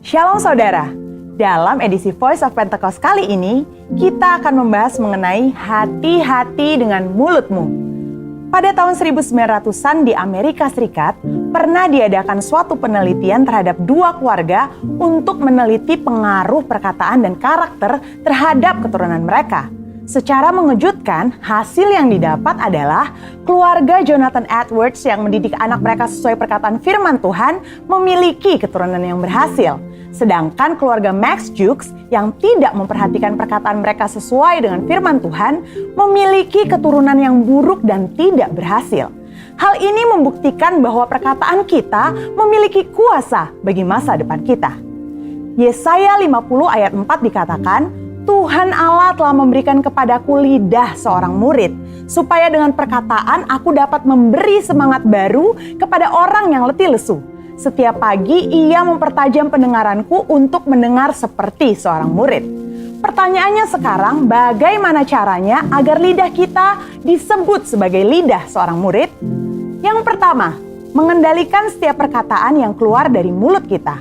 Shalom saudara, dalam edisi Voice of Pentecost kali ini, kita akan membahas mengenai hati-hati dengan mulutmu. Pada tahun 1900-an di Amerika Serikat, pernah diadakan suatu penelitian terhadap dua keluarga untuk meneliti pengaruh perkataan dan karakter terhadap keturunan mereka. Secara mengejutkan, hasil yang didapat adalah keluarga Jonathan Edwards yang mendidik anak mereka sesuai perkataan firman Tuhan memiliki keturunan yang berhasil. Sedangkan keluarga Max Jukes yang tidak memperhatikan perkataan mereka sesuai dengan firman Tuhan memiliki keturunan yang buruk dan tidak berhasil. Hal ini membuktikan bahwa perkataan kita memiliki kuasa bagi masa depan kita. Yesaya 50 ayat 4 dikatakan, Tuhan Allah telah memberikan kepadaku lidah seorang murid, supaya dengan perkataan aku dapat memberi semangat baru kepada orang yang letih lesu. Setiap pagi ia mempertajam pendengaranku untuk mendengar seperti seorang murid. Pertanyaannya sekarang, bagaimana caranya agar lidah kita disebut sebagai lidah seorang murid? Yang pertama, mengendalikan setiap perkataan yang keluar dari mulut kita.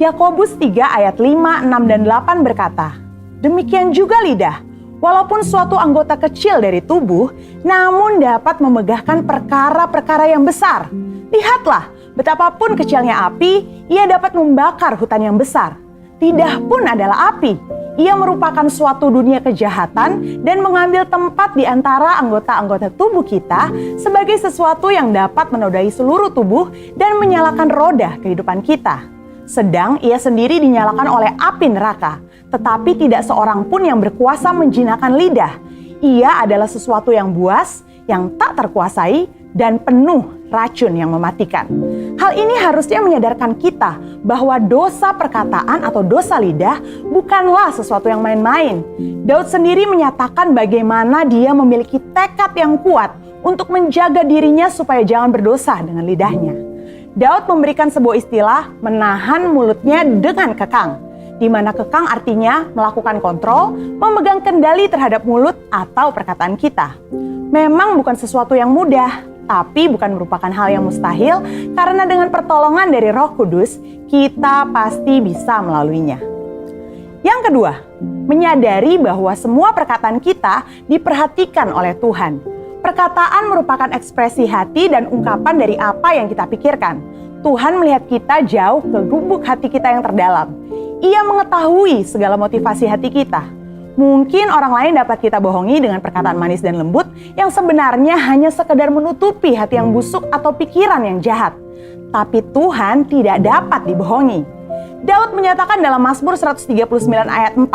Yakobus 3 ayat 5, 6, dan 8 berkata, demikian juga lidah, walaupun suatu anggota kecil dari tubuh, namun dapat memegahkan perkara-perkara yang besar. Lihatlah, betapapun kecilnya api, ia dapat membakar hutan yang besar. Lidah pun adalah api. Ia merupakan suatu dunia kejahatan dan mengambil tempat di antara anggota-anggota tubuh kita sebagai sesuatu yang dapat menodai seluruh tubuh dan menyalakan roda kehidupan kita. Sedang ia sendiri dinyalakan oleh api neraka, tetapi tidak seorang pun yang berkuasa menjinakkan lidah. Ia adalah sesuatu yang buas, yang tak terkuasai, dan penuh racun yang mematikan. Hal ini harusnya menyadarkan kita bahwa dosa perkataan atau dosa lidah bukanlah sesuatu yang main-main. Daud sendiri menyatakan bagaimana dia memiliki tekad yang kuat untuk menjaga dirinya supaya jangan berdosa dengan lidahnya. Daud memberikan sebuah istilah menahan mulutnya dengan kekang, di mana kekang artinya melakukan kontrol, memegang kendali terhadap mulut atau perkataan kita. Memang bukan sesuatu yang mudah, tapi bukan merupakan hal yang mustahil karena dengan pertolongan dari Roh Kudus, kita pasti bisa melaluinya. Yang kedua, menyadari bahwa semua perkataan kita diperhatikan oleh Tuhan. Perkataan merupakan ekspresi hati dan ungkapan dari apa yang kita pikirkan. Tuhan melihat kita jauh ke lubuk hati kita yang terdalam. Ia mengetahui segala motivasi hati kita. Mungkin orang lain dapat kita bohongi dengan perkataan manis dan lembut yang sebenarnya hanya sekedar menutupi hati yang busuk atau pikiran yang jahat. Tapi Tuhan tidak dapat dibohongi. Daud menyatakan dalam Mazmur 139 ayat 4,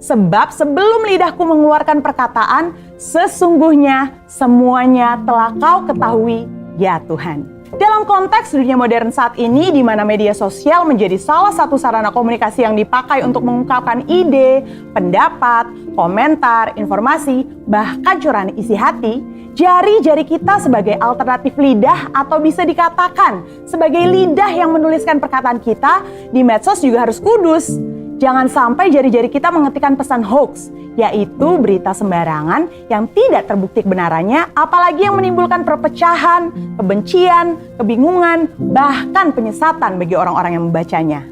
sebab sebelum lidahku mengeluarkan perkataan, sesungguhnya semuanya telah kau ketahui, ya Tuhan. Dalam konteks dunia modern saat ini, di mana media sosial menjadi salah satu sarana komunikasi yang dipakai untuk mengungkapkan ide, pendapat, komentar, informasi, bahkan curahan isi hati, jari-jari kita sebagai alternatif lidah atau bisa dikatakan sebagai lidah yang menuliskan perkataan kita di medsos juga harus kudus. Jangan sampai jari-jari kita mengetikkan pesan hoax, yaitu berita sembarangan yang tidak terbukti kebenarannya, apalagi yang menimbulkan perpecahan, kebencian, kebingungan, bahkan penyesatan bagi orang-orang yang membacanya.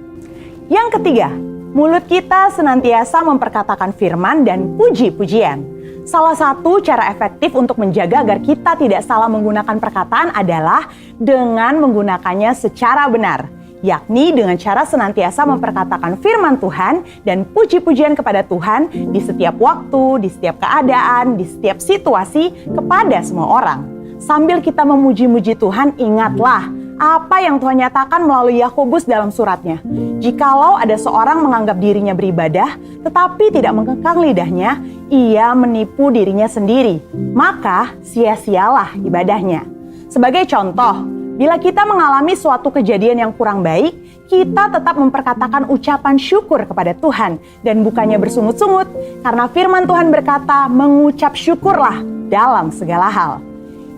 Yang ketiga, mulut kita senantiasa memperkatakan firman dan puji-pujian. Salah satu cara efektif untuk menjaga agar kita tidak salah menggunakan perkataan adalah dengan menggunakannya secara benar, yakni dengan cara senantiasa memperkatakan firman Tuhan dan puji-pujian kepada Tuhan di setiap waktu, di setiap keadaan, di setiap situasi kepada semua orang. Sambil kita memuji-muji Tuhan, ingatlah apa yang Tuhan nyatakan melalui Yakobus dalam suratnya. Jikalau ada seorang menganggap dirinya beribadah, tetapi tidak mengekang lidahnya, ia menipu dirinya sendiri. Maka sia-sialah ibadahnya. Sebagai contoh, bila kita mengalami suatu kejadian yang kurang baik, kita tetap memperkatakan ucapan syukur kepada Tuhan dan bukannya bersungut-sungut, karena firman Tuhan berkata, mengucap syukurlah dalam segala hal.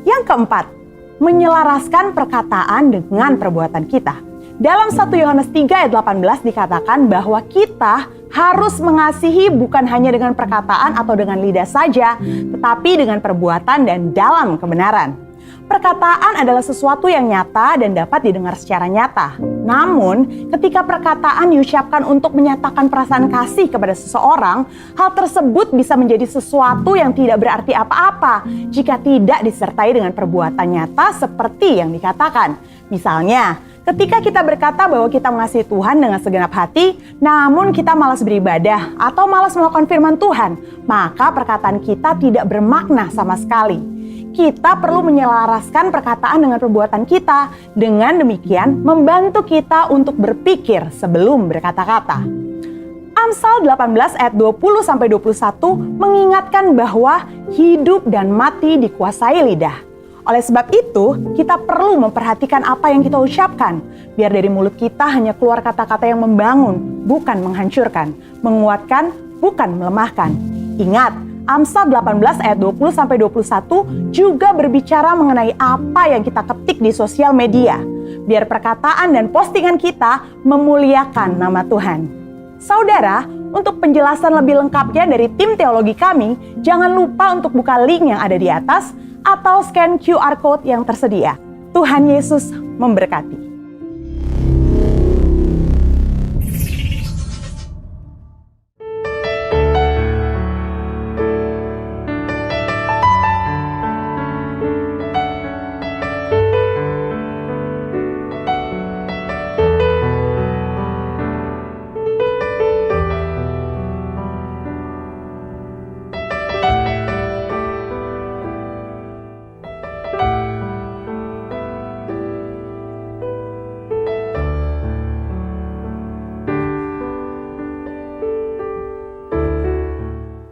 Yang keempat, menyelaraskan perkataan dengan perbuatan kita. Dalam 1 Yohanes 3 ayat 18 dikatakan bahwa kita harus mengasihi bukan hanya dengan perkataan atau dengan lidah saja, tetapi dengan perbuatan dan dalam kebenaran. Perkataan adalah sesuatu yang nyata dan dapat didengar secara nyata. Namun, ketika perkataan diucapkan untuk menyatakan perasaan kasih kepada seseorang, hal tersebut bisa menjadi sesuatu yang tidak berarti apa-apa jika tidak disertai dengan perbuatan nyata seperti yang dikatakan. Misalnya, ketika kita berkata bahwa kita mengasihi Tuhan dengan segenap hati, namun kita malas beribadah atau malas melakukan firman Tuhan, maka perkataan kita tidak bermakna sama sekali. Kita perlu menyelaraskan perkataan dengan perbuatan kita. Dengan demikian, membantu kita untuk berpikir sebelum berkata-kata. Amsal 18 ayat 20-21 mengingatkan bahwa hidup dan mati dikuasai lidah. Oleh sebab itu, kita perlu memperhatikan apa yang kita ucapkan. Biar dari mulut kita hanya keluar kata-kata yang membangun, bukan menghancurkan. Menguatkan, bukan melemahkan. Ingat, Amsal 18 ayat 20-21 juga berbicara mengenai apa yang kita ketik di sosial media. Biar perkataan dan postingan kita memuliakan nama Tuhan. Saudara, untuk penjelasan lebih lengkapnya dari tim teologi kami, jangan lupa untuk buka link yang ada di atas atau scan QR Code yang tersedia. Tuhan Yesus memberkati.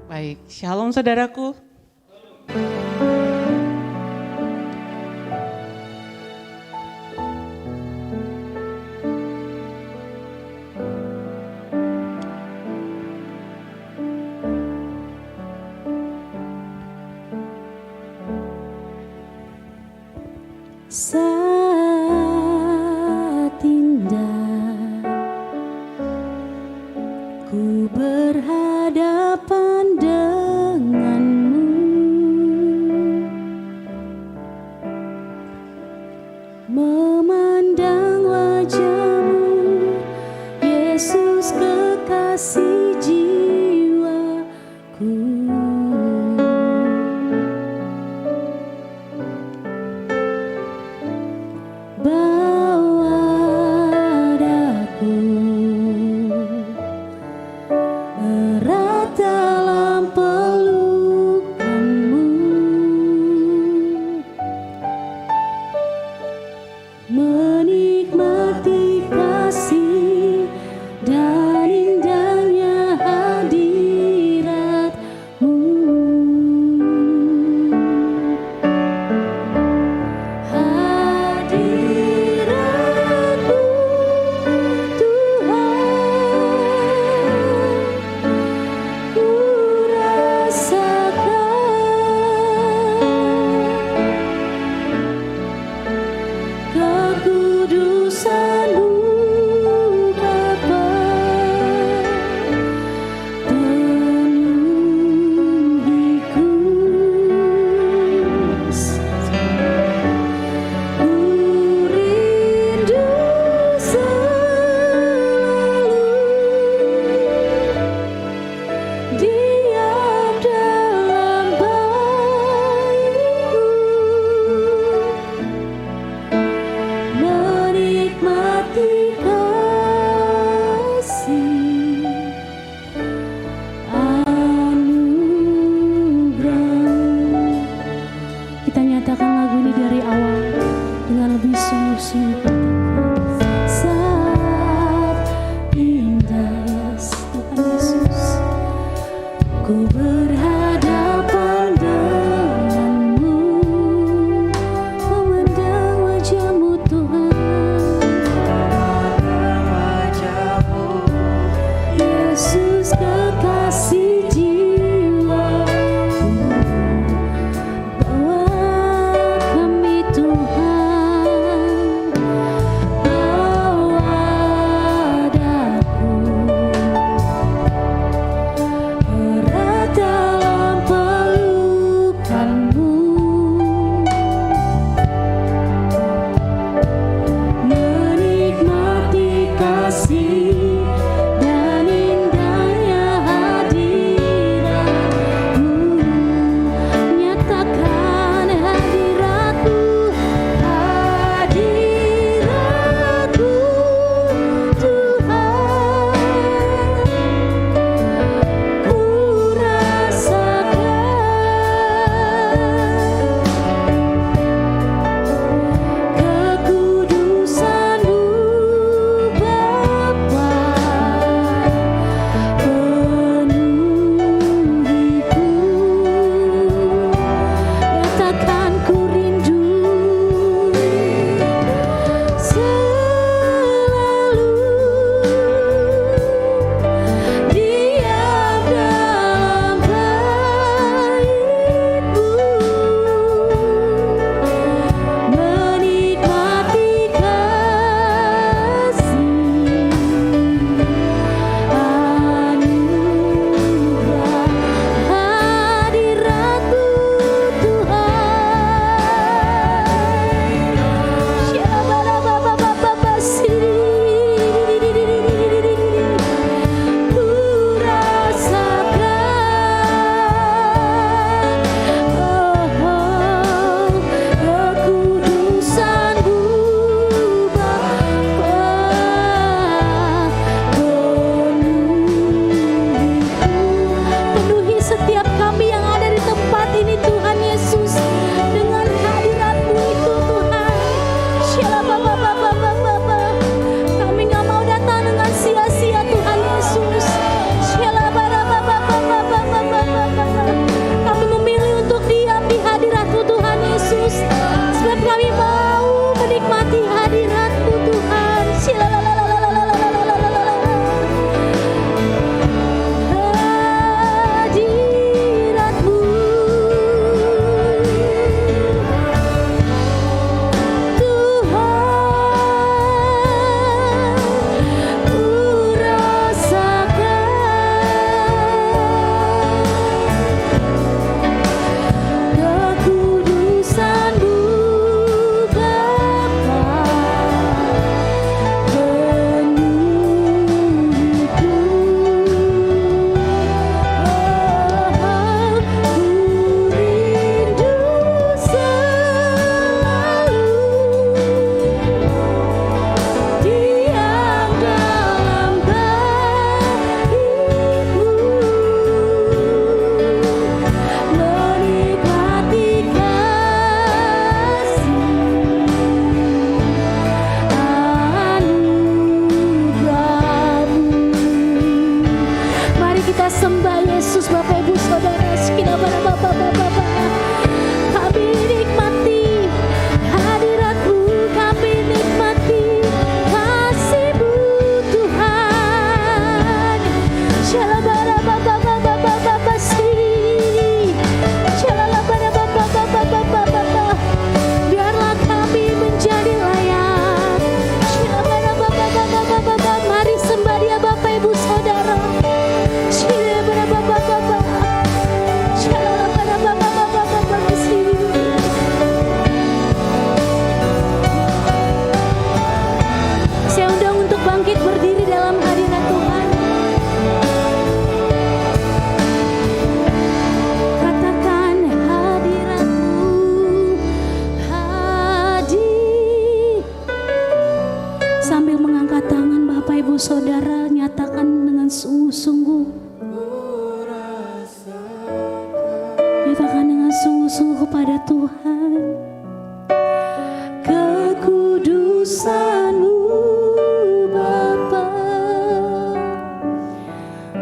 Baik, shalom saudaraku. Saat indah ku berhadapan denganmu, memandang wajahmu, Yesus kekasih jiwaku. Bawa daku erat dalam pelukanmu, menikmati kasih dan indahnya hadiratmu. Hadiratmu Tuhan, ku rasakan kekudusan-Mu Bapa, penuhiku. Ku rindu selalu diam dalam bait-Mu, menikmati kasih anugerah-Mu. Kita nyatakan lagu ini dari awal dengan lebih sungguh-sungguh. Saat indah Tuhan Yesus, ku berhadapan denganmu, memandang wajah-Mu Tuhan, Yesus kekasih jiwaku. Bawa kami Tuhan Kami nggak mau datang dengan sia-sia Tuhan Yesus. Kami memilih untuk diam di hadirat-Mu Tuhan Yesus. Sebab kami mau menikmati hadirat-Mu Tuhan. Hadirat-Mu Tuhan, ku rasakan kekudusan-Mu Bapa, penuhiku. Ku rindu selalu diam dalam bait-Mu, menikmati kasih anugerah-Mu. Mari kita sembah Yesus, Bapak Ibu Saudara, sekiranya Bapak. Kami nikmati hadirat-Mu, kami nikmati kasih-Mu Tuhan. Biarlah kami menjadi layak. Mari sembah Dia Bapak Ibu Saudara. Saya undang untuk bangkit berdiri dalam hadirat Tuhan. Katakan hadirat-Mu hadir. Sambil mengangkat tangan Bapak Ibu Saudara, nyatakan dengan sungguh-sungguh. Nyatakan dengan sungguh-sungguh kepada Tuhan. Kekudusan-Mu Bapa,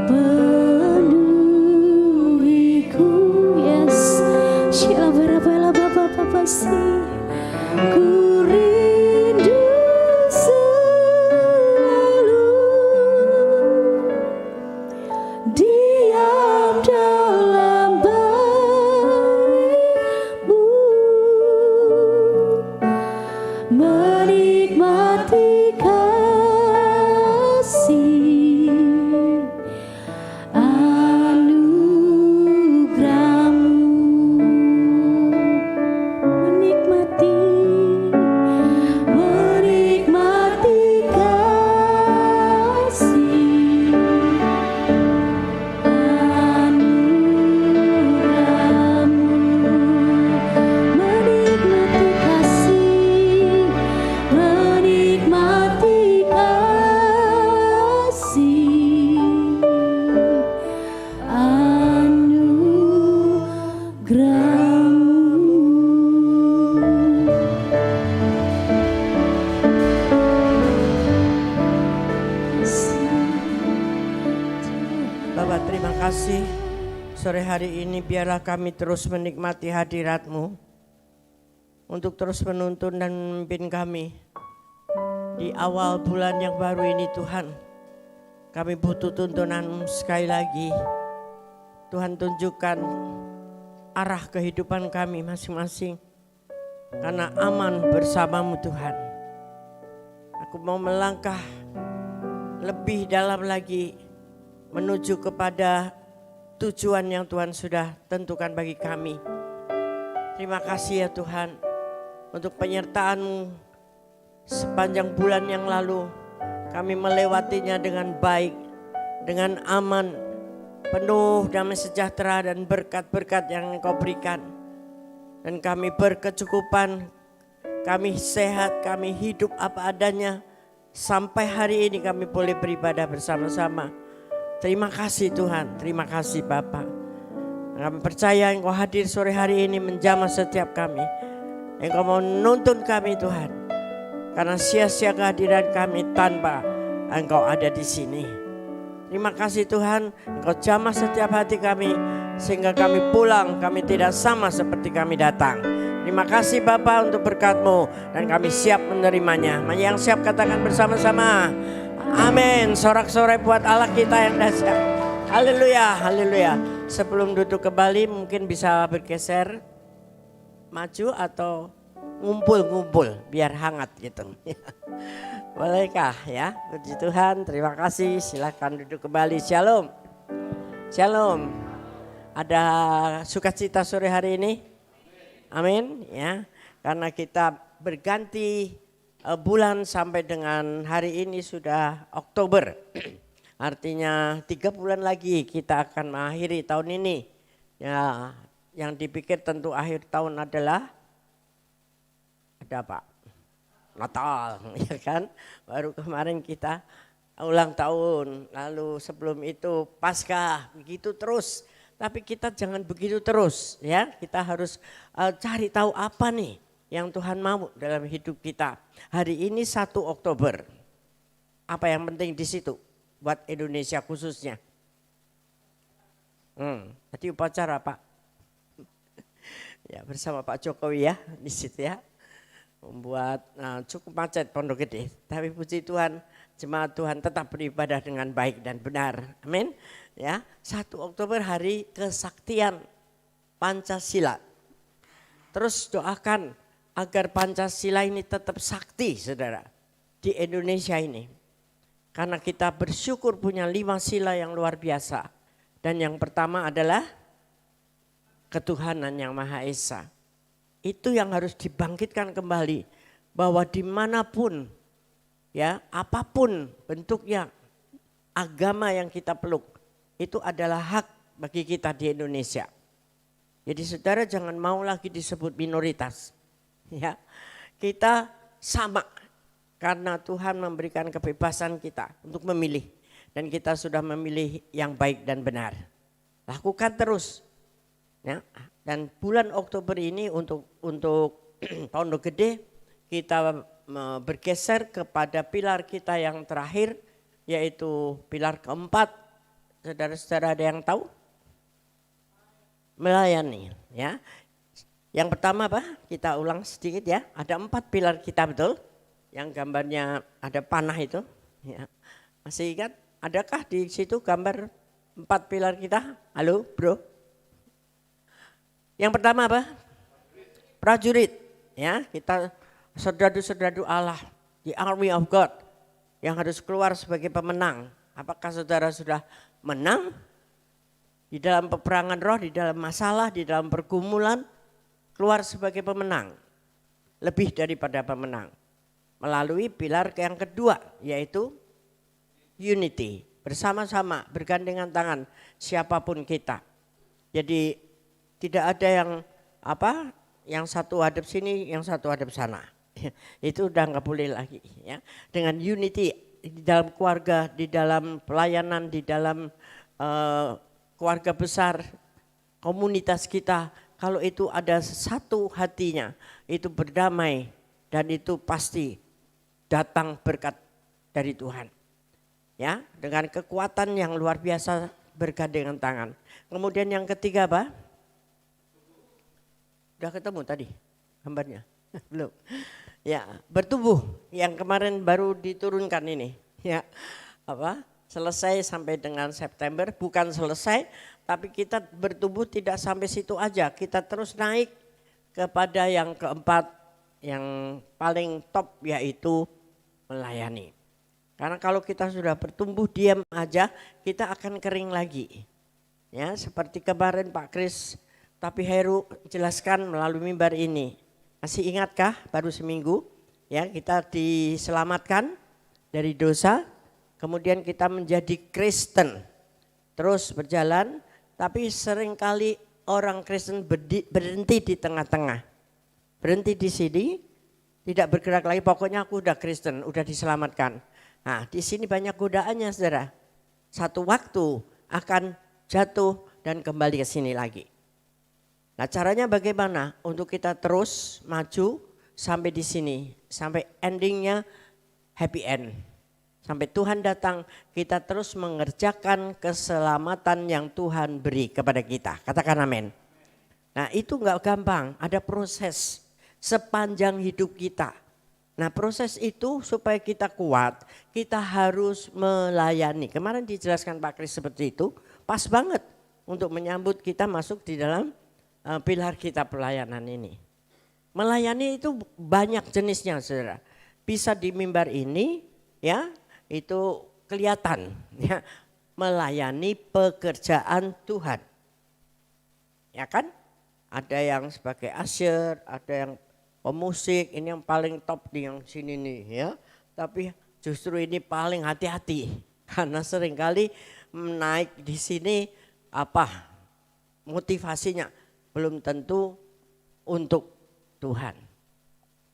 penuhiku. Yes, Shilabara Bapa sih. Ku rindu selalu diam dalam bait-Mu, menikmati kasih anugerah-Mu, menikmati kasih anugerah-Mu, menikmati kasih, menikmati kasih anugerah-Mu. Bapak, terima kasih. Sore hari ini biarlah kami terus menikmati hadirat-Mu untuk terus menuntun dan memimpin kami di awal bulan yang baru ini Tuhan. Kami butuh tuntunan sekali lagi. Tuhan, tunjukkan arah kehidupan kami masing-masing. Karena aman bersama-Mu Tuhan. Aku mau melangkah lebih dalam lagi menuju kepada tujuan yang Tuhan sudah tentukan bagi kami. Terima kasih ya Tuhan untuk penyertaan-Mu sepanjang bulan yang lalu. Kami melewatinya dengan baik, dengan aman, penuh damai sejahtera dan berkat-berkat yang Engkau berikan. Dan kami berkecukupan, kami sehat, kami hidup apa adanya. Sampai hari ini kami boleh beribadah bersama-sama. Terima kasih Tuhan, terima kasih Bapa. Kami percaya Engkau hadir sore hari ini menjamah setiap kami. Engkau mau nuntun kami Tuhan. Karena sia-sia kehadiran kami tanpa Engkau ada di sini. Terima kasih Tuhan, Engkau jamah setiap hati kami sehingga kami pulang, kami tidak sama seperti kami datang. Terima kasih Bapa untuk berkat-Mu dan kami siap menerimanya. Yang siap katakan bersama-sama. Amin. Sorak-sorai buat Allah kita yang dahsyat. Haleluya, haleluya. Sebelum duduk kembali mungkin bisa bergeser maju atau ngumpul-ngumpul biar hangat gitu. Bolehkah ya? Puji Tuhan, terima kasih. Silakan duduk kembali. Shalom. Shalom. Ada sukacita sore hari ini? Amin ya. Karena kita berganti bulan sampai dengan hari ini sudah Oktober. Artinya 3 bulan lagi kita akan mengakhiri tahun ini. Ya, yang dipikir tentu akhir tahun adalah ada apa? Natal, ya kan? Baru kemarin kita ulang tahun, lalu sebelum itu Paskah, begitu terus. Tapi kita jangan begitu terus, ya. Kita harus cari tahu apa nih yang Tuhan mau dalam hidup kita. Hari ini 1 Oktober. Apa yang penting di situ buat Indonesia khususnya? Tadi upacara Pak. Ya, bersama Pak Jokowi ya di situ ya. Membuat cukup macet Pondok Gede. Tapi puji Tuhan, jemaat Tuhan tetap beribadah dengan baik dan benar. Amin. Ya, 1 Oktober hari kesaktian Pancasila. Terus doakan agar Pancasila ini tetap sakti, Saudara, di Indonesia ini. Karena kita bersyukur punya 5 sila yang luar biasa. Dan yang pertama adalah ketuhanan yang Maha Esa. Itu yang harus dibangkitkan kembali, bahwa dimanapun ya, apapun bentuknya agama yang kita peluk, itu adalah hak bagi kita di Indonesia. Jadi saudara jangan mau lagi disebut minoritas. Ya, kita sama karena Tuhan memberikan kebebasan kita untuk memilih, dan kita sudah memilih yang baik dan benar. Lakukan terus. Ya, dan bulan Oktober ini untuk Pondok Gede kita bergeser kepada pilar kita yang terakhir, yaitu pilar keempat. Saudara-saudara ada yang tahu? Melayani ya. Yang pertama apa? Kita ulang sedikit ya. Ada 4 pilar kita, betul? Yang gambarnya ada panah itu. Ya. Masih ingat? Adakah di situ gambar 4 pilar kita? Halo bro? Yang pertama apa? Prajurit. Ya, kita serdadu-serdadu Allah, the army of God, yang harus keluar sebagai pemenang. Apakah saudara sudah menang di dalam peperangan roh, di dalam masalah, di dalam pergumulan, keluar sebagai pemenang? Lebih daripada pemenang. Melalui pilar yang kedua, yaitu unity. Bersama-sama, bergandengan tangan, siapapun kita. Jadi tidak ada yang yang satu hadap sini, yang satu hadap sana. Itu udah nggak boleh lagi ya. Dengan unity di dalam keluarga, di dalam pelayanan, di dalam keluarga besar, komunitas kita, kalau itu ada satu hatinya, itu berdamai dan itu pasti datang berkat dari Tuhan. Ya, dengan kekuatan yang luar biasa bergandengan tangan. Kemudian yang ketiga apa? Udah ketemu tadi gambarnya? Belum. Ya, bertumbuh yang kemarin baru diturunkan ini. Ya, selesai sampai dengan September, bukan selesai, tapi kita bertumbuh tidak sampai situ aja. Kita terus naik kepada yang keempat, yang paling top, yaitu melayani. Karena kalau kita sudah bertumbuh diam aja, kita akan kering lagi. Ya, seperti kemarin Pak Kris tapi Heru jelaskan melalui mimbar ini. Masih ingatkah baru seminggu ya kita diselamatkan dari dosa, kemudian kita menjadi Kristen. Terus berjalan, tapi seringkali orang Kristen berhenti di tengah-tengah. Berhenti di sini, tidak bergerak lagi, pokoknya aku udah Kristen, udah diselamatkan. Nah, di sini banyak godaannya Saudara. Satu waktu akan jatuh dan kembali ke sini lagi. Nah, caranya bagaimana untuk kita terus maju sampai di sini? sampai endingnya happy end. Sampai Tuhan datang, kita terus mengerjakan keselamatan yang Tuhan beri kepada kita. Katakan amin. Nah itu enggak gampang, ada proses sepanjang hidup kita. Nah proses itu supaya kita kuat, kita harus melayani. Kemarin dijelaskan Pak Kris seperti itu, pas banget untuk menyambut kita masuk di dalam pilar kita pelayanan ini. Melayani itu banyak jenisnya saudara. Bisa di mimbar ini ya, itu kelihatan ya, melayani pekerjaan Tuhan. Ya kan? Ada yang sebagai usher, ada yang pemusik, ini yang paling top di yang sini nih ya. Tapi justru ini paling hati-hati karena seringkali naik di sini apa motivasinya belum tentu untuk Tuhan.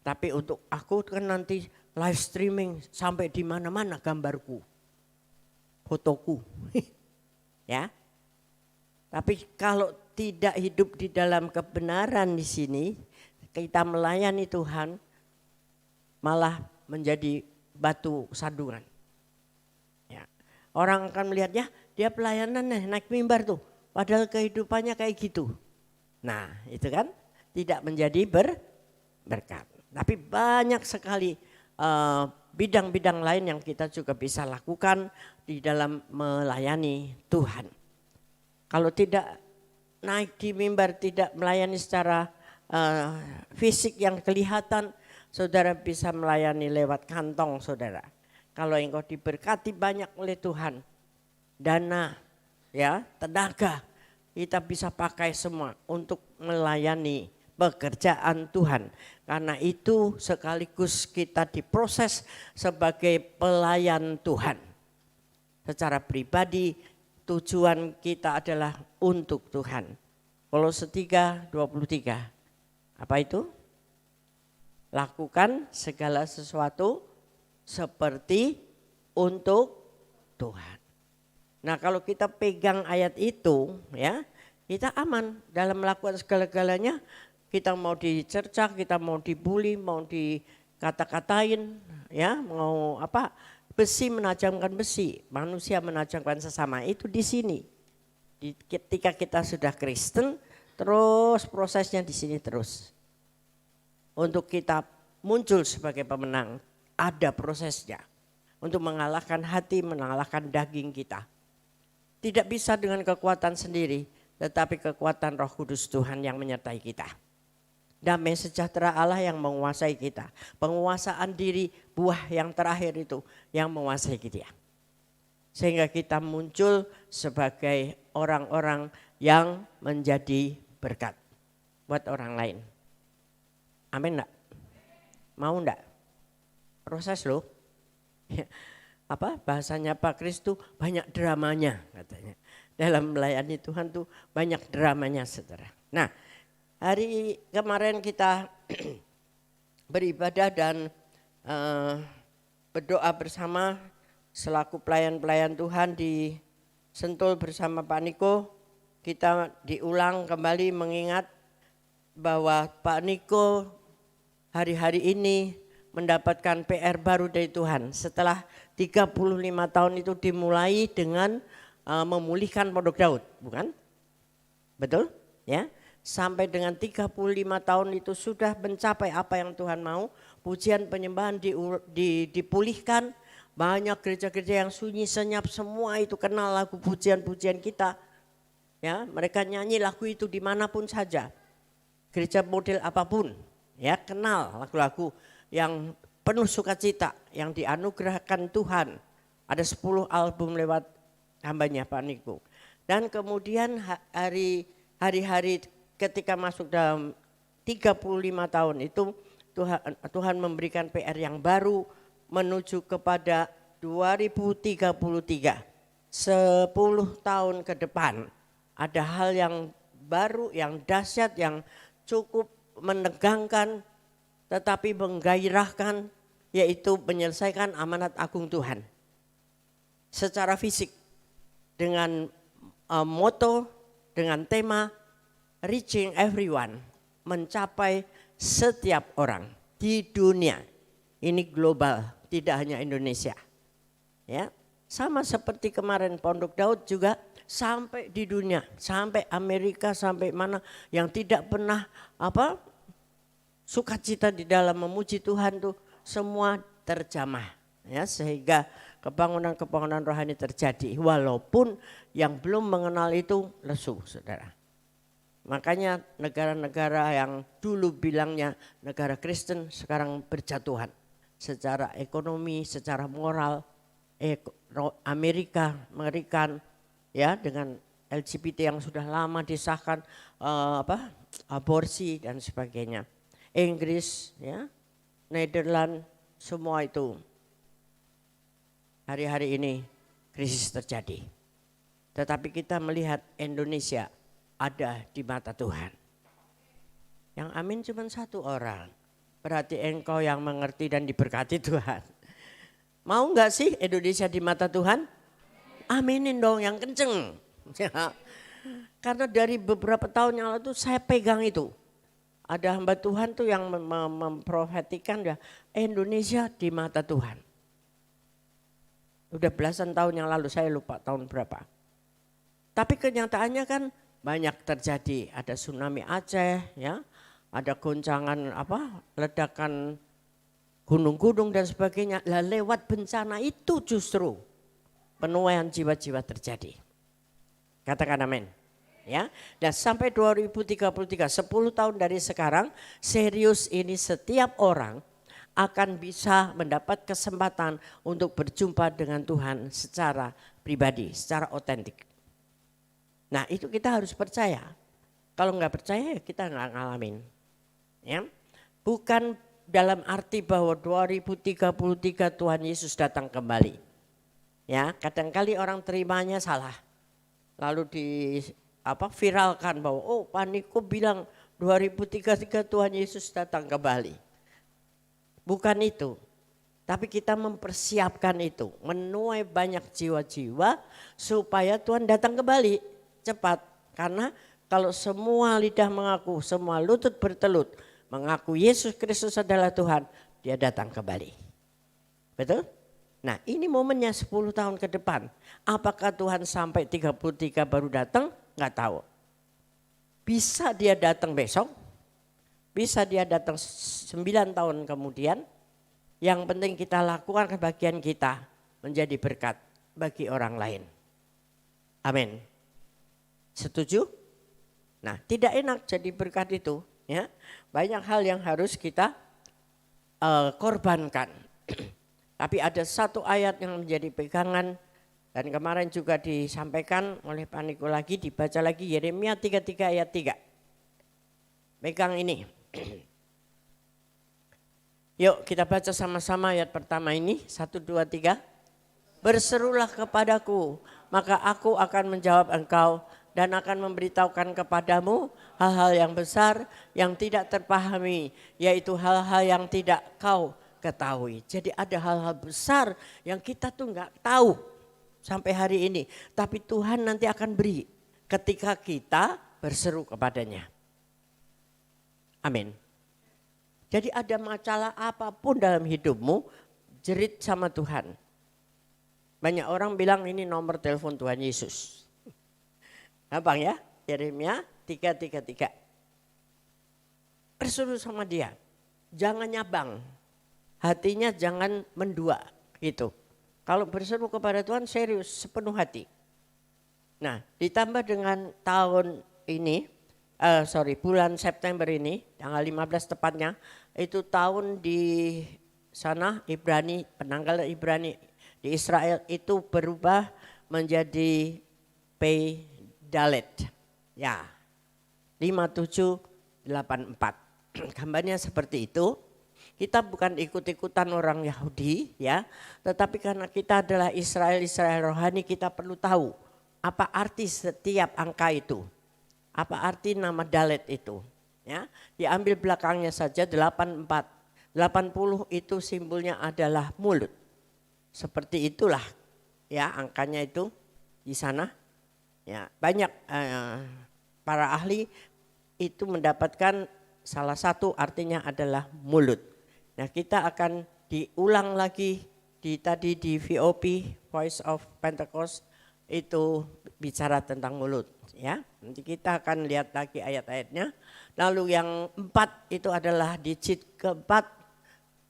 Tapi untuk aku kan nanti live streaming sampai di mana-mana gambarku, fotoku, ya. Tapi kalau tidak hidup di dalam kebenaran di sini, kita melayani Tuhan malah menjadi batu sandungan. Ya. Orang akan melihatnya dia pelayanan naik mimbar tuh, padahal kehidupannya kayak gitu. Nah itu kan tidak menjadi berkat. Tapi banyak sekali bidang-bidang lain yang kita juga bisa lakukan di dalam melayani Tuhan. Kalau tidak naik di mimbar, tidak melayani secara fisik yang kelihatan, saudara bisa melayani lewat kantong saudara. Kalau engkau diberkati banyak oleh Tuhan, dana, ya, tenaga, kita bisa pakai semua untuk melayani pekerjaan Tuhan. Karena itu sekaligus kita diproses sebagai pelayan Tuhan. Secara pribadi tujuan kita adalah untuk Tuhan. Kolose 3:23. Apa itu? Lakukan segala sesuatu seperti untuk Tuhan. Nah kalau kita pegang ayat itu ya, kita aman dalam melakukan segala-galanya. Kita mau dicerca, kita mau dibully, mau dikata-katain, ya mau apa, besi menajamkan besi, manusia menajamkan sesama, itu di sini. Ketika kita sudah Kristen, terus prosesnya di sini terus. Untuk kita muncul sebagai pemenang, ada prosesnya. Untuk mengalahkan hati, mengalahkan daging kita. Tidak bisa dengan kekuatan sendiri, tetapi kekuatan Roh Kudus Tuhan yang menyertai kita. Damai sejahtera Allah yang menguasai kita. Penguasaan diri, buah yang terakhir itu yang menguasai kita. Sehingga kita muncul sebagai orang-orang yang menjadi berkat buat orang lain. Amin enggak? Mau enggak? Proses loh. Apa bahasanya Pak Kris tuh banyak dramanya katanya. Dalam melayani Tuhan tuh banyak dramanya saudara. Nah, hari kemarin kita beribadah dan berdoa bersama selaku pelayan-pelayan Tuhan di Sentul bersama Pak Niko. Kita diulang kembali mengingat bahwa Pak Niko hari-hari ini mendapatkan PR baru dari Tuhan. Setelah 35 tahun itu dimulai dengan memulihkan Pondok Daud, bukan? Betul? Ya. Sampai dengan 35 tahun itu sudah mencapai apa yang Tuhan mau. Pujian penyembahan dipulihkan. Banyak gereja-gereja yang sunyi senyap semua itu kenal lagu pujian-pujian kita. Ya, mereka nyanyi lagu itu dimanapun saja. Gereja model apapun, ya kenal lagu-lagu yang penuh sukacita yang dianugerahkan Tuhan. Ada 10 album lewat hambanya Pak Niko. Dan kemudian hari-hari ketika masuk dalam 35 tahun itu Tuhan memberikan PR yang baru menuju kepada 2033. 10 tahun ke depan ada hal yang baru, yang dahsyat, yang cukup menegangkan tetapi menggairahkan, yaitu menyelesaikan amanat agung Tuhan. Secara fisik dengan moto, dengan tema reaching everyone, mencapai setiap orang di dunia. Ini global, tidak hanya Indonesia. Ya, sama seperti kemarin Pondok Daud juga sampai di dunia, sampai Amerika, sampai mana yang tidak pernah sukacita di dalam memuji Tuhan tuh semua terjamah. Ya, sehingga kebangunan rohani terjadi walaupun yang belum mengenal itu lesu, saudara. Makanya negara-negara yang dulu bilangnya negara Kristen sekarang berjatuhan secara ekonomi, secara moral. Amerika mengerikan ya dengan LGBT yang sudah lama disahkan, aborsi dan sebagainya. Inggris, ya, Nederland, semua itu hari-hari ini krisis terjadi. Tetapi kita melihat Indonesia ada di mata Tuhan. Yang amin cuma satu orang. Berarti engkau yang mengerti dan diberkati Tuhan. Mau nggak sih Indonesia di mata Tuhan? Aminin dong yang kenceng. Ya. Karena dari beberapa tahun yang lalu saya pegang itu. Ada hamba Tuhan tuh yang memprofetikan ya Indonesia di mata Tuhan. Udah belasan tahun yang lalu, saya lupa tahun berapa. Tapi kenyataannya kan banyak terjadi, ada tsunami Aceh, ya, ada goncangan ledakan gunung-gunung dan sebagainya. Lah lewat bencana itu justru penuaian jiwa-jiwa terjadi. Katakan amin. Ya, dan sampai 2033, 10 tahun dari sekarang, serius ini setiap orang akan bisa mendapat kesempatan untuk berjumpa dengan Tuhan secara pribadi, secara otentik. Nah itu kita harus percaya. Kalau nggak percaya kita nggak ngalamin. Ya, bukan dalam arti bahwa 2033 Tuhan Yesus datang kembali. Ya, kadang-kali orang terimanya salah. Lalu viralkan bahwa Pak Niko bilang 2033 Tuhan Yesus datang kembali. Bukan itu. Tapi kita mempersiapkan itu, menuai banyak jiwa-jiwa supaya Tuhan datang kembali cepat. Karena kalau semua lidah mengaku, semua lutut bertelut mengaku Yesus Kristus adalah Tuhan, dia datang kembali. Betul? Nah ini momennya 10 tahun ke depan. Apakah Tuhan sampai 33 baru datang? Nggak tahu. Bisa dia datang besok, bisa dia datang 9 tahun kemudian. Yang penting kita lakukan kebagian kita menjadi berkat bagi orang lain. Amin. Setuju? Nah tidak enak jadi berkat itu. Ya, banyak hal yang harus kita korbankan. Tapi ada satu ayat yang menjadi pegangan dan kemarin juga disampaikan oleh Pak Niko lagi, dibaca lagi Yeremia 33 ayat 3. Pegang ini. Yuk kita baca sama-sama ayat pertama ini, 1, 2, 3. Berserulah kepadaku, maka aku akan menjawab engkau dan akan memberitahukan kepadamu hal-hal yang besar yang tidak terpahami, yaitu hal-hal yang tidak kau ketahui. Jadi ada hal-hal besar yang kita tuh nggak tahu sampai hari ini. Tapi Tuhan nanti akan beri ketika kita berseru kepadanya. Amin. Jadi ada masalah apapun dalam hidupmu, jerit sama Tuhan. Banyak orang bilang ini nomor telepon Tuhan Yesus. Gampang ya, Yeremia 3:3. Berseru sama dia, jangan nyabang, hatinya jangan mendua gitu. Kalau berseru kepada Tuhan serius, sepenuh hati. Nah ditambah dengan tahun ini, bulan September ini, tanggal 15 tepatnya, itu tahun di sana Ibrani, penanggalan Ibrani di Israel itu berubah menjadi Pei Dalet, ya 5784. Gambarnya seperti itu. Kita bukan ikut-ikutan orang Yahudi ya, tetapi karena kita adalah Israel rohani, kita perlu tahu apa arti setiap angka itu. Apa arti nama Dalet itu? Ya, diambil belakangnya saja 84. 80 itu simbolnya adalah mulut. Seperti itulah ya angkanya itu di sana. Ya, banyak para ahli itu mendapatkan salah satu artinya adalah mulut. Nah kita akan diulang lagi tadi di VOP, Voice of Pentecost, itu bicara tentang mulut. Ya, nanti kita akan lihat lagi ayat-ayatnya. Lalu yang 4 itu adalah digit keempat,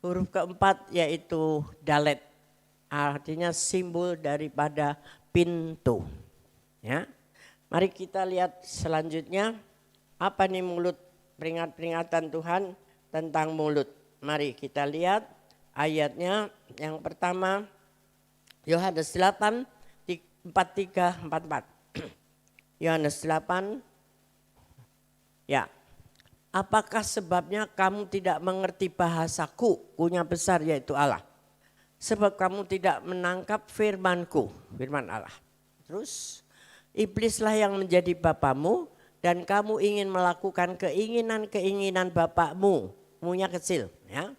huruf keempat yaitu dalet. Artinya simbol daripada pintu. Ya, mari kita lihat selanjutnya apa nih mulut, peringatan Tuhan tentang mulut. Mari kita lihat ayatnya yang pertama, Yohanes 8, 43, 44. Yohanes 8, ya. Apakah sebabnya kamu tidak mengerti bahasaku, kunya besar yaitu Allah. Sebab kamu tidak menangkap firmanku, firman Allah. Terus, iblislah yang menjadi bapamu dan kamu ingin melakukan keinginan-keinginan bapakmu, munya kecil. Ya.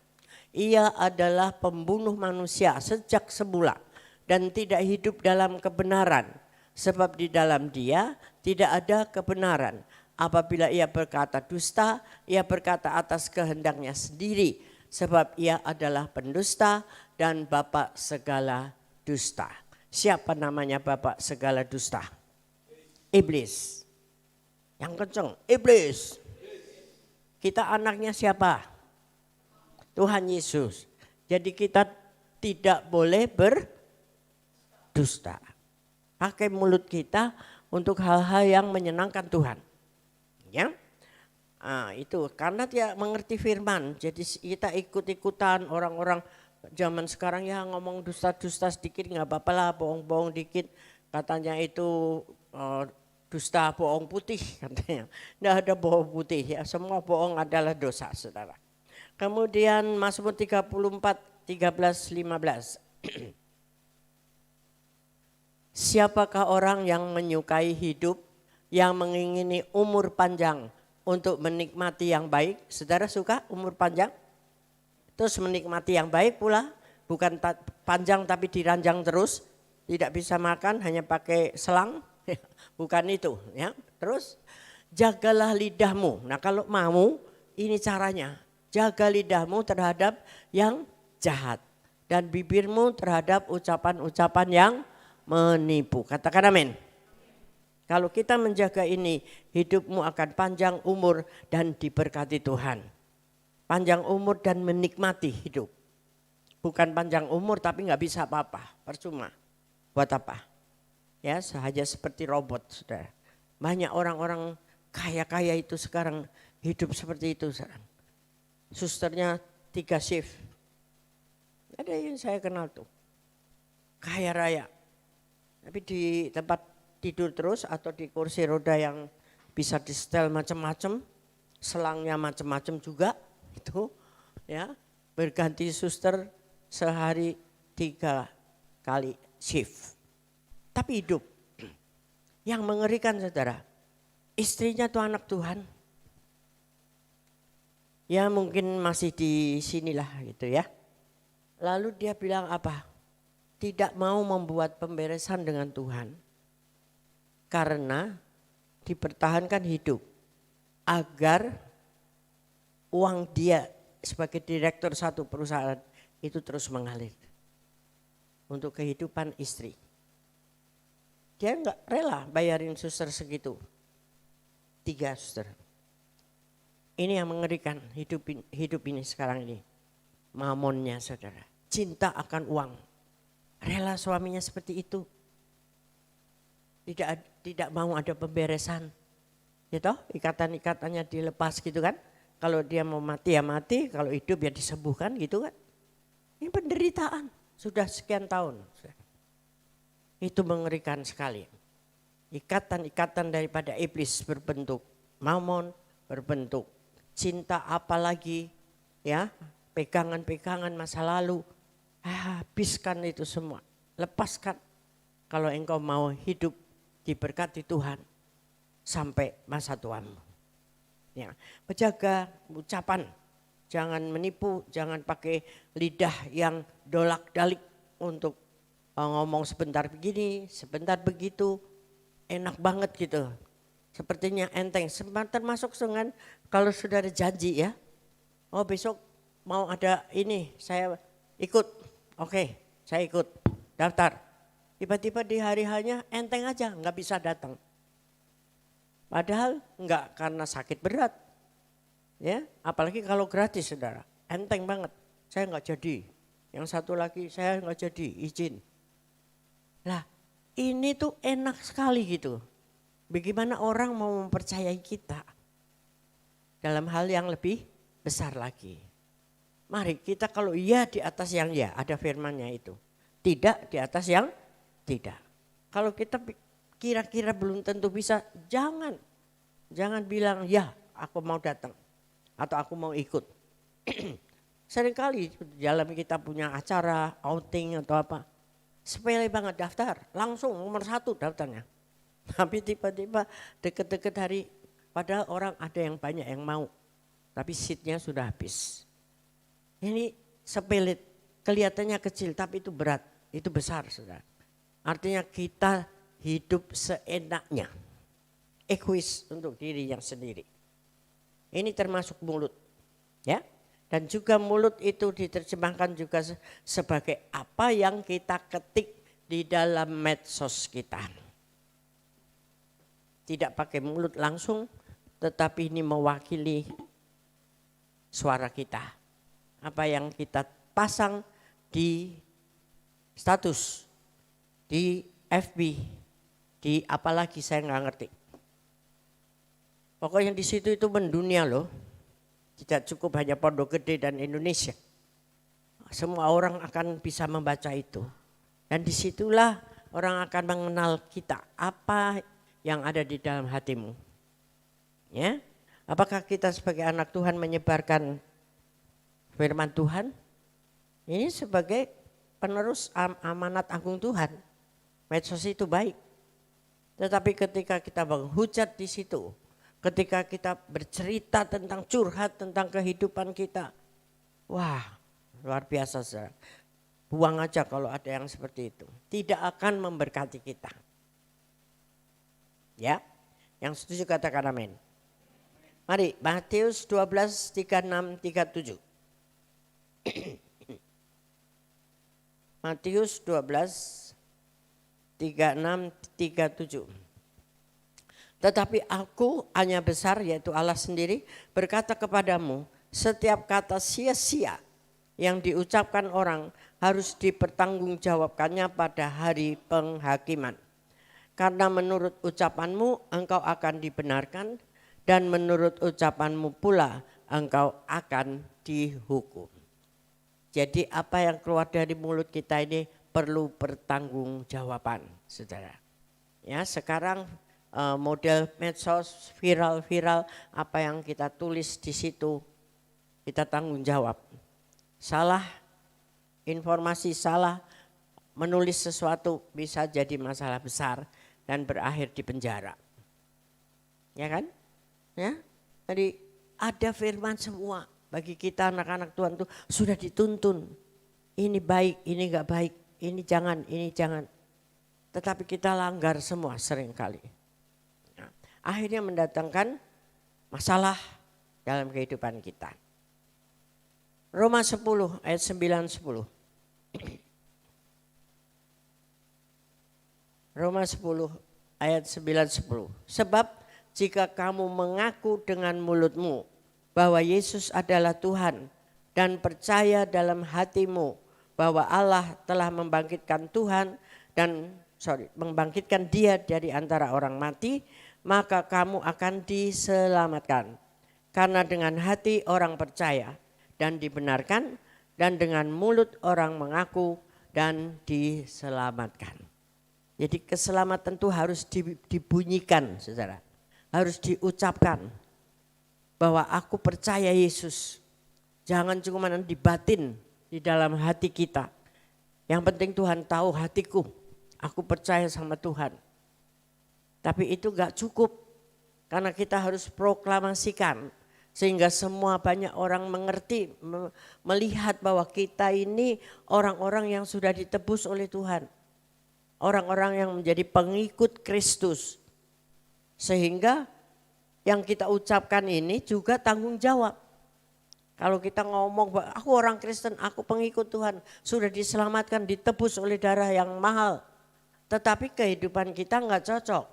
Ia adalah pembunuh manusia sejak semula dan tidak hidup dalam kebenaran. Sebab di dalam dia tidak ada kebenaran. Apabila ia berkata dusta, ia berkata atas kehendaknya sendiri. Sebab ia adalah pendusta dan bapa segala dusta. Siapa namanya bapa segala dusta? Iblis. Yang kenceng, iblis. Kita anaknya siapa? Tuhan Yesus. Jadi kita tidak boleh berdusta. Pakai mulut kita untuk hal-hal yang menyenangkan Tuhan. Ya, itu karena dia mengerti firman. Jadi kita ikut-ikutan orang-orang zaman sekarang ya ngomong dusta-dusta sedikit nggak apa-apa lah, bohong-bohong dikit. Katanya itu dusta bohong putih katanya. Nggak ada bohong putih ya, semua bohong adalah dosa saudara. Kemudian Mazmur 34, 13, 15. Siapakah orang yang menyukai hidup, yang mengingini umur panjang untuk menikmati yang baik? Saudara suka umur panjang? Terus menikmati yang baik pula, bukan panjang tapi diranjang terus, tidak bisa makan hanya pakai selang, bukan itu ya. Terus jagalah lidahmu. Nah kalau mau ini caranya, jaga lidahmu terhadap yang jahat dan bibirmu terhadap ucapan-ucapan yang menipu. Katakan amin. Kalau kita menjaga ini, hidupmu akan panjang umur dan diberkati Tuhan. Panjang umur dan menikmati hidup. Bukan panjang umur tapi nggak bisa apa-apa, percuma. Buat apa? Ya, saja seperti robot, saudara. Banyak orang-orang kaya-kaya itu sekarang hidup seperti itu. Susternya 3 shift. Ada yang saya kenal tuh, kaya raya. Tapi di tempat tidur terus atau di kursi roda yang bisa di setel macam-macam, selangnya macam-macam juga, itu ya, berganti suster sehari 3 kali shift. Tapi hidup. Yang mengerikan saudara, istrinya tuh anak Tuhan. Ya mungkin masih di sinilah gitu ya. Lalu dia bilang apa? Tidak mau membuat pemberesan dengan Tuhan karena dipertahankan hidup agar uang dia sebagai direktur satu perusahaan itu terus mengalir untuk kehidupan istri. Dia enggak rela bayarin suster segitu, 3 suster. Ini yang mengerikan hidup ini sekarang ini, mamonnya saudara, cinta akan uang. Rela suaminya seperti itu. Tidak mau ada pemberesan. Gitu, ikatan-ikatannya dilepas gitu kan. Kalau dia mau mati ya mati, kalau hidup ya disembuhkan gitu kan. Ini penderitaan sudah sekian tahun. Itu mengerikan sekali. Ikatan-ikatan daripada iblis berbentuk mamon, berbentuk cinta apalagi ya, pegangan-pegangan masa lalu. Habiskan itu semua, lepaskan kalau engkau mau hidup diberkati Tuhan sampai masa tuamu. Ya, menjaga ucapan, jangan menipu, jangan pakai lidah yang dolak-dalik untuk ngomong sebentar begini, sebentar begitu, enak banget gitu. Sepertinya enteng, termasuk dengan kalau sudah ada janji ya, oh besok mau ada ini, saya ikut. Oke, saya ikut, daftar. Tiba-tiba di hari hanya enteng aja, nggak bisa datang. Padahal nggak karena sakit berat. Ya, apalagi kalau gratis saudara, enteng banget. Saya nggak jadi. Yang satu lagi saya nggak jadi, izin. Lah, ini tuh enak sekali gitu. Bagaimana orang mau mempercayai kita dalam hal yang lebih besar lagi. Mari kita kalau iya di atas yang ya, ada firmannya itu. Tidak di atas yang tidak. Kalau kita kira-kira belum tentu bisa, jangan bilang ya aku mau datang atau aku mau ikut. Seringkali dalam kita punya acara, outing atau apa, sepele banget daftar, langsung nomor 1 daftarnya. Tapi tiba-tiba deket-deket hari, padahal orang ada yang banyak yang mau, tapi seatnya sudah habis. Ini sepele, kelihatannya kecil tapi itu berat, itu besar saudara. Artinya kita hidup seenaknya, egois untuk dirinya sendiri. Ini termasuk mulut, ya. Dan juga mulut itu diterjemahkan juga sebagai apa yang kita ketik di dalam medsos kita. Tidak pakai mulut langsung, tetapi ini mewakili suara kita. Apa yang kita pasang di status, di FB, di apalagi saya nggak ngerti. Pokoknya di situ itu mendunia loh. Tidak cukup hanya Pondok Gede dan Indonesia. Semua orang akan bisa membaca itu. Dan disitulah orang akan mengenal kita. Apa yang ada di dalam hatimu. Ya, apakah kita sebagai anak Tuhan menyebarkan firman Tuhan? Ini sebagai penerus amanat agung Tuhan. Medsos itu baik. Tetapi ketika kita menghujat di situ, ketika kita bercerita tentang curhat tentang kehidupan kita, wah luar biasa saudara. Buang aja kalau ada yang seperti itu. Tidak akan memberkati kita. Ya, yang setuju katakan amin. Mari Matius 12, 36, 37. Matius 12, 36, 37. Tetapi aku hanya besar yaitu Allah sendiri berkata kepadamu, setiap kata sia-sia yang diucapkan orang harus dipertanggungjawabkannya pada hari penghakiman. Karena menurut ucapanmu engkau akan dibenarkan dan menurut ucapanmu pula engkau akan dihukum. Jadi apa yang keluar dari mulut kita ini perlu pertanggungjawaban, saudara. Ya, sekarang model medsos viral-viral, apa yang kita tulis di situ kita tanggung jawab. Salah informasi, salah menulis sesuatu bisa jadi masalah besar dan berakhir di penjara. Ya kan? Ya. Jadi ada firman semua bagi kita anak-anak Tuhan itu sudah dituntun. Ini baik, ini enggak baik, ini jangan, ini jangan. Tetapi kita langgar semua seringkali. Akhirnya mendatangkan masalah dalam kehidupan kita. Roma 10 ayat 9-10. Roma 10 ayat 9-10. Sebab jika kamu mengaku dengan mulutmu bahwa Yesus adalah Tuhan dan percaya dalam hatimu bahwa Allah telah membangkitkan membangkitkan Dia dari antara orang mati, maka kamu akan diselamatkan. Karena dengan hati orang percaya dan dibenarkan, dan dengan mulut orang mengaku dan diselamatkan. Jadi keselamatan itu harus dibunyikan, saudara. Harus diucapkan bahwa aku percaya Yesus. Jangan cuma dibatin di dalam hati kita. Yang penting Tuhan tahu hatiku. Aku percaya sama Tuhan. Tapi itu gak cukup karena kita harus proklamasikan sehingga semua banyak orang mengerti, melihat bahwa kita ini orang-orang yang sudah ditebus oleh Tuhan. Orang-orang yang menjadi pengikut Kristus. Sehingga yang kita ucapkan ini juga tanggung jawab. Kalau kita ngomong, aku orang Kristen, aku pengikut Tuhan, sudah diselamatkan, ditebus oleh darah yang mahal. Tetapi kehidupan kita nggak cocok.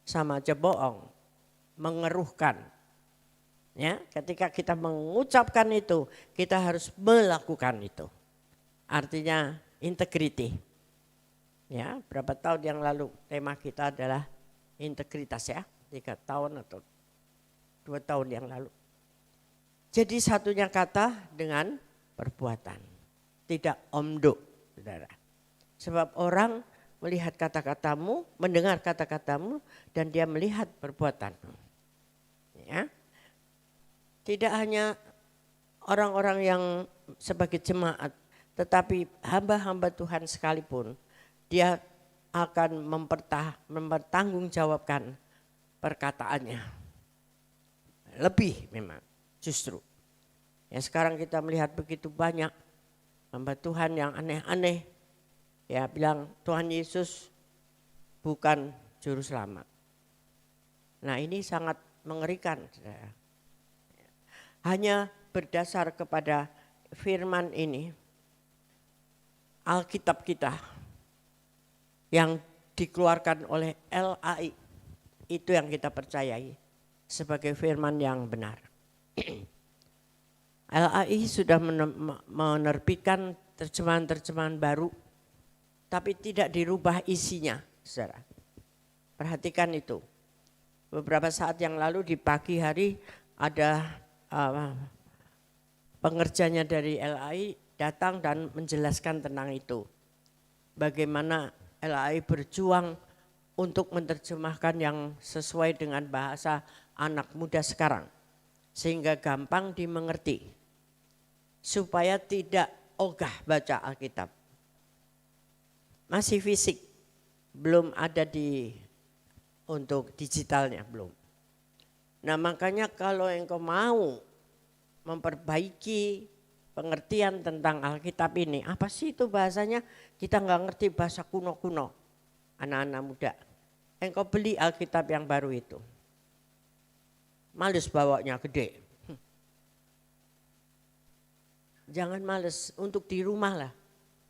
Sama aja bohong, mengeruhkan. Ya, ketika kita mengucapkan itu, kita harus melakukan itu. Artinya integriti. Ya, berapa tahun yang lalu tema kita adalah integritas ya, 3 tahun atau 2 tahun yang lalu. Jadi satunya kata dengan perbuatan, tidak omdo, saudara. Sebab orang melihat kata-katamu, mendengar kata-katamu, dan dia melihat perbuatanmu. Ya. Tidak hanya orang-orang yang sebagai jemaat, tetapi hamba-hamba Tuhan sekalipun, dia akan mempertanggungjawabkan perkataannya. Lebih memang justru. Ya sekarang kita melihat begitu banyak hamba Tuhan yang aneh-aneh. Ya bilang Tuhan Yesus bukan juru selamat. Nah ini sangat mengerikan. Hanya berdasar kepada firman ini, Alkitab kita yang dikeluarkan oleh LAI, itu yang kita percayai sebagai firman yang benar. LAI sudah menerbitkan terjemahan-terjemahan baru, tapi tidak dirubah isinya, saudara. Perhatikan itu. Beberapa saat yang lalu di pagi hari ada pengerjanya dari LAI datang dan menjelaskan tentang itu. Bagaimana LAI berjuang untuk menerjemahkan yang sesuai dengan bahasa anak muda sekarang. Sehingga gampang dimengerti. Supaya tidak ogah baca Alkitab. Masih fisik, belum ada untuk digitalnya, belum. Nah makanya kalau engkau mau memperbaiki pengertian tentang Alkitab ini, apa sih itu bahasanya? Kita nggak ngerti bahasa kuno-kuno, anak-anak muda. Engkau beli Alkitab yang baru itu. Males bawanya gede. Jangan males, untuk di rumah lah.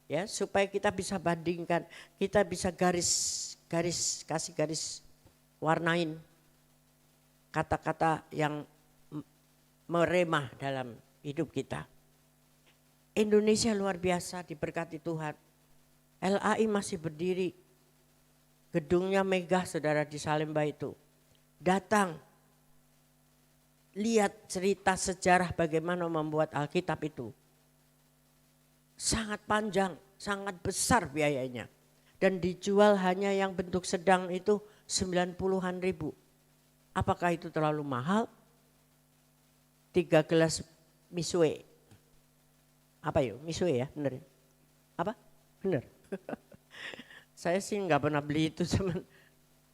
Ya, supaya kita bisa bandingkan, kita bisa kasih garis warnain kata-kata yang meremah dalam hidup kita. Indonesia luar biasa diberkati Tuhan. LAI masih berdiri. Gedungnya megah saudara di Salemba itu. Datang. Lihat cerita sejarah bagaimana membuat Alkitab itu. Sangat panjang, sangat besar biayanya. Dan dijual hanya yang bentuk sedang itu 90-an ribu. Apakah itu terlalu mahal? 3 gelas misue. Apa yuk? Misue ya, bener ya? Apa? Bener. Saya sih nggak pernah beli itu, cuman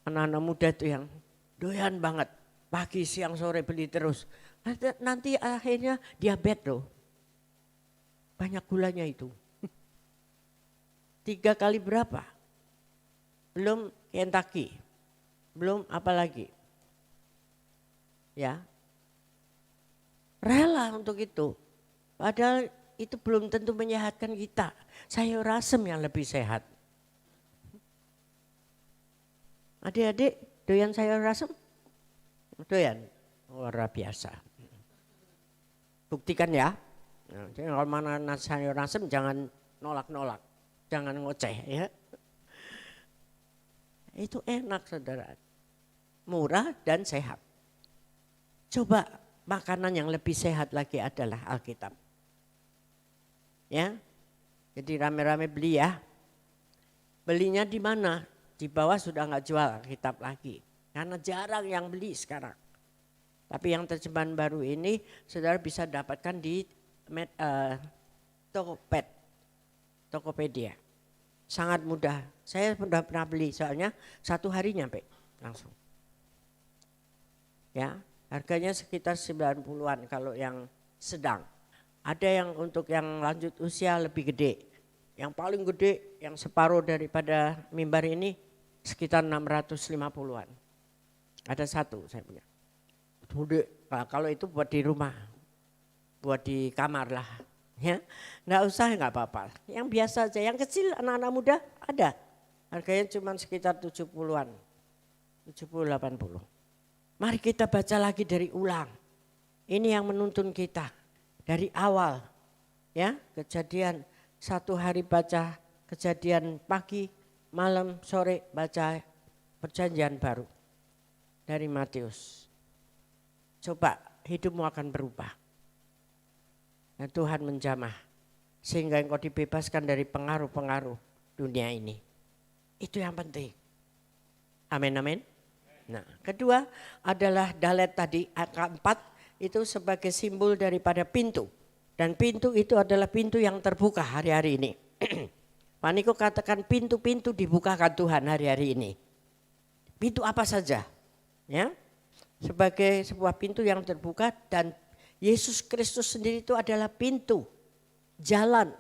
anak-anak muda itu yang doyan banget. Pagi, siang, sore beli terus. Nanti akhirnya diabetes loh. Banyak gulanya itu. 3 kali berapa? Belum Kentucky. Belum apa lagi. Ya. Rela untuk itu. Padahal itu belum tentu menyehatkan kita. Sayur asem yang lebih sehat. Adik-adik doyan sayur asem? Doyan? Luar biasa. Buktikan ya. Nah, jadi kalau mana sayur asem jangan nolak-nolak. Jangan ngoceh ya. Itu enak saudara. Murah dan sehat. Coba makanan yang lebih sehat lagi adalah Alkitab. Ya, jadi rame-rame beli ya. Belinya di mana? Di bawah sudah nggak jual Alkitab lagi. Karena jarang yang beli sekarang. Tapi yang terjemahan baru ini saudara bisa dapatkan di Tokopedia. Sangat mudah. Saya sudah pernah beli soalnya 1 hari nyampe langsung. Ya, harganya sekitar 90-an kalau yang sedang. Ada yang untuk yang lanjut usia lebih gede. Yang paling gede, yang separuh daripada mimbar ini sekitar 650-an. Ada 1 saya punya. Gede, kalau itu buat di rumah. buat di kamar lah. Ya, nggak usah nggak apa-apa. Yang biasa aja, yang kecil anak-anak muda ada. Harganya cuma sekitar 70-an, 70-80. Mari kita baca lagi dari ulang. Ini yang menuntun kita dari awal. Ya, Kejadian 1 hari baca, Kejadian pagi, malam, sore baca Perjanjian Baru dari Matius. Coba hidupmu akan berubah. Dan Tuhan menjamah sehingga engkau dibebaskan dari pengaruh-pengaruh dunia ini. Itu yang penting. Amin, amin. Nah, kedua adalah dalet tadi, angka 4 itu sebagai simbol daripada pintu. Dan pintu itu adalah pintu yang terbuka hari-hari ini. Pak Niko katakan pintu-pintu dibukakan Tuhan hari-hari ini. Pintu apa saja, ya, sebagai sebuah pintu yang terbuka, dan Yesus Kristus sendiri itu adalah pintu jalan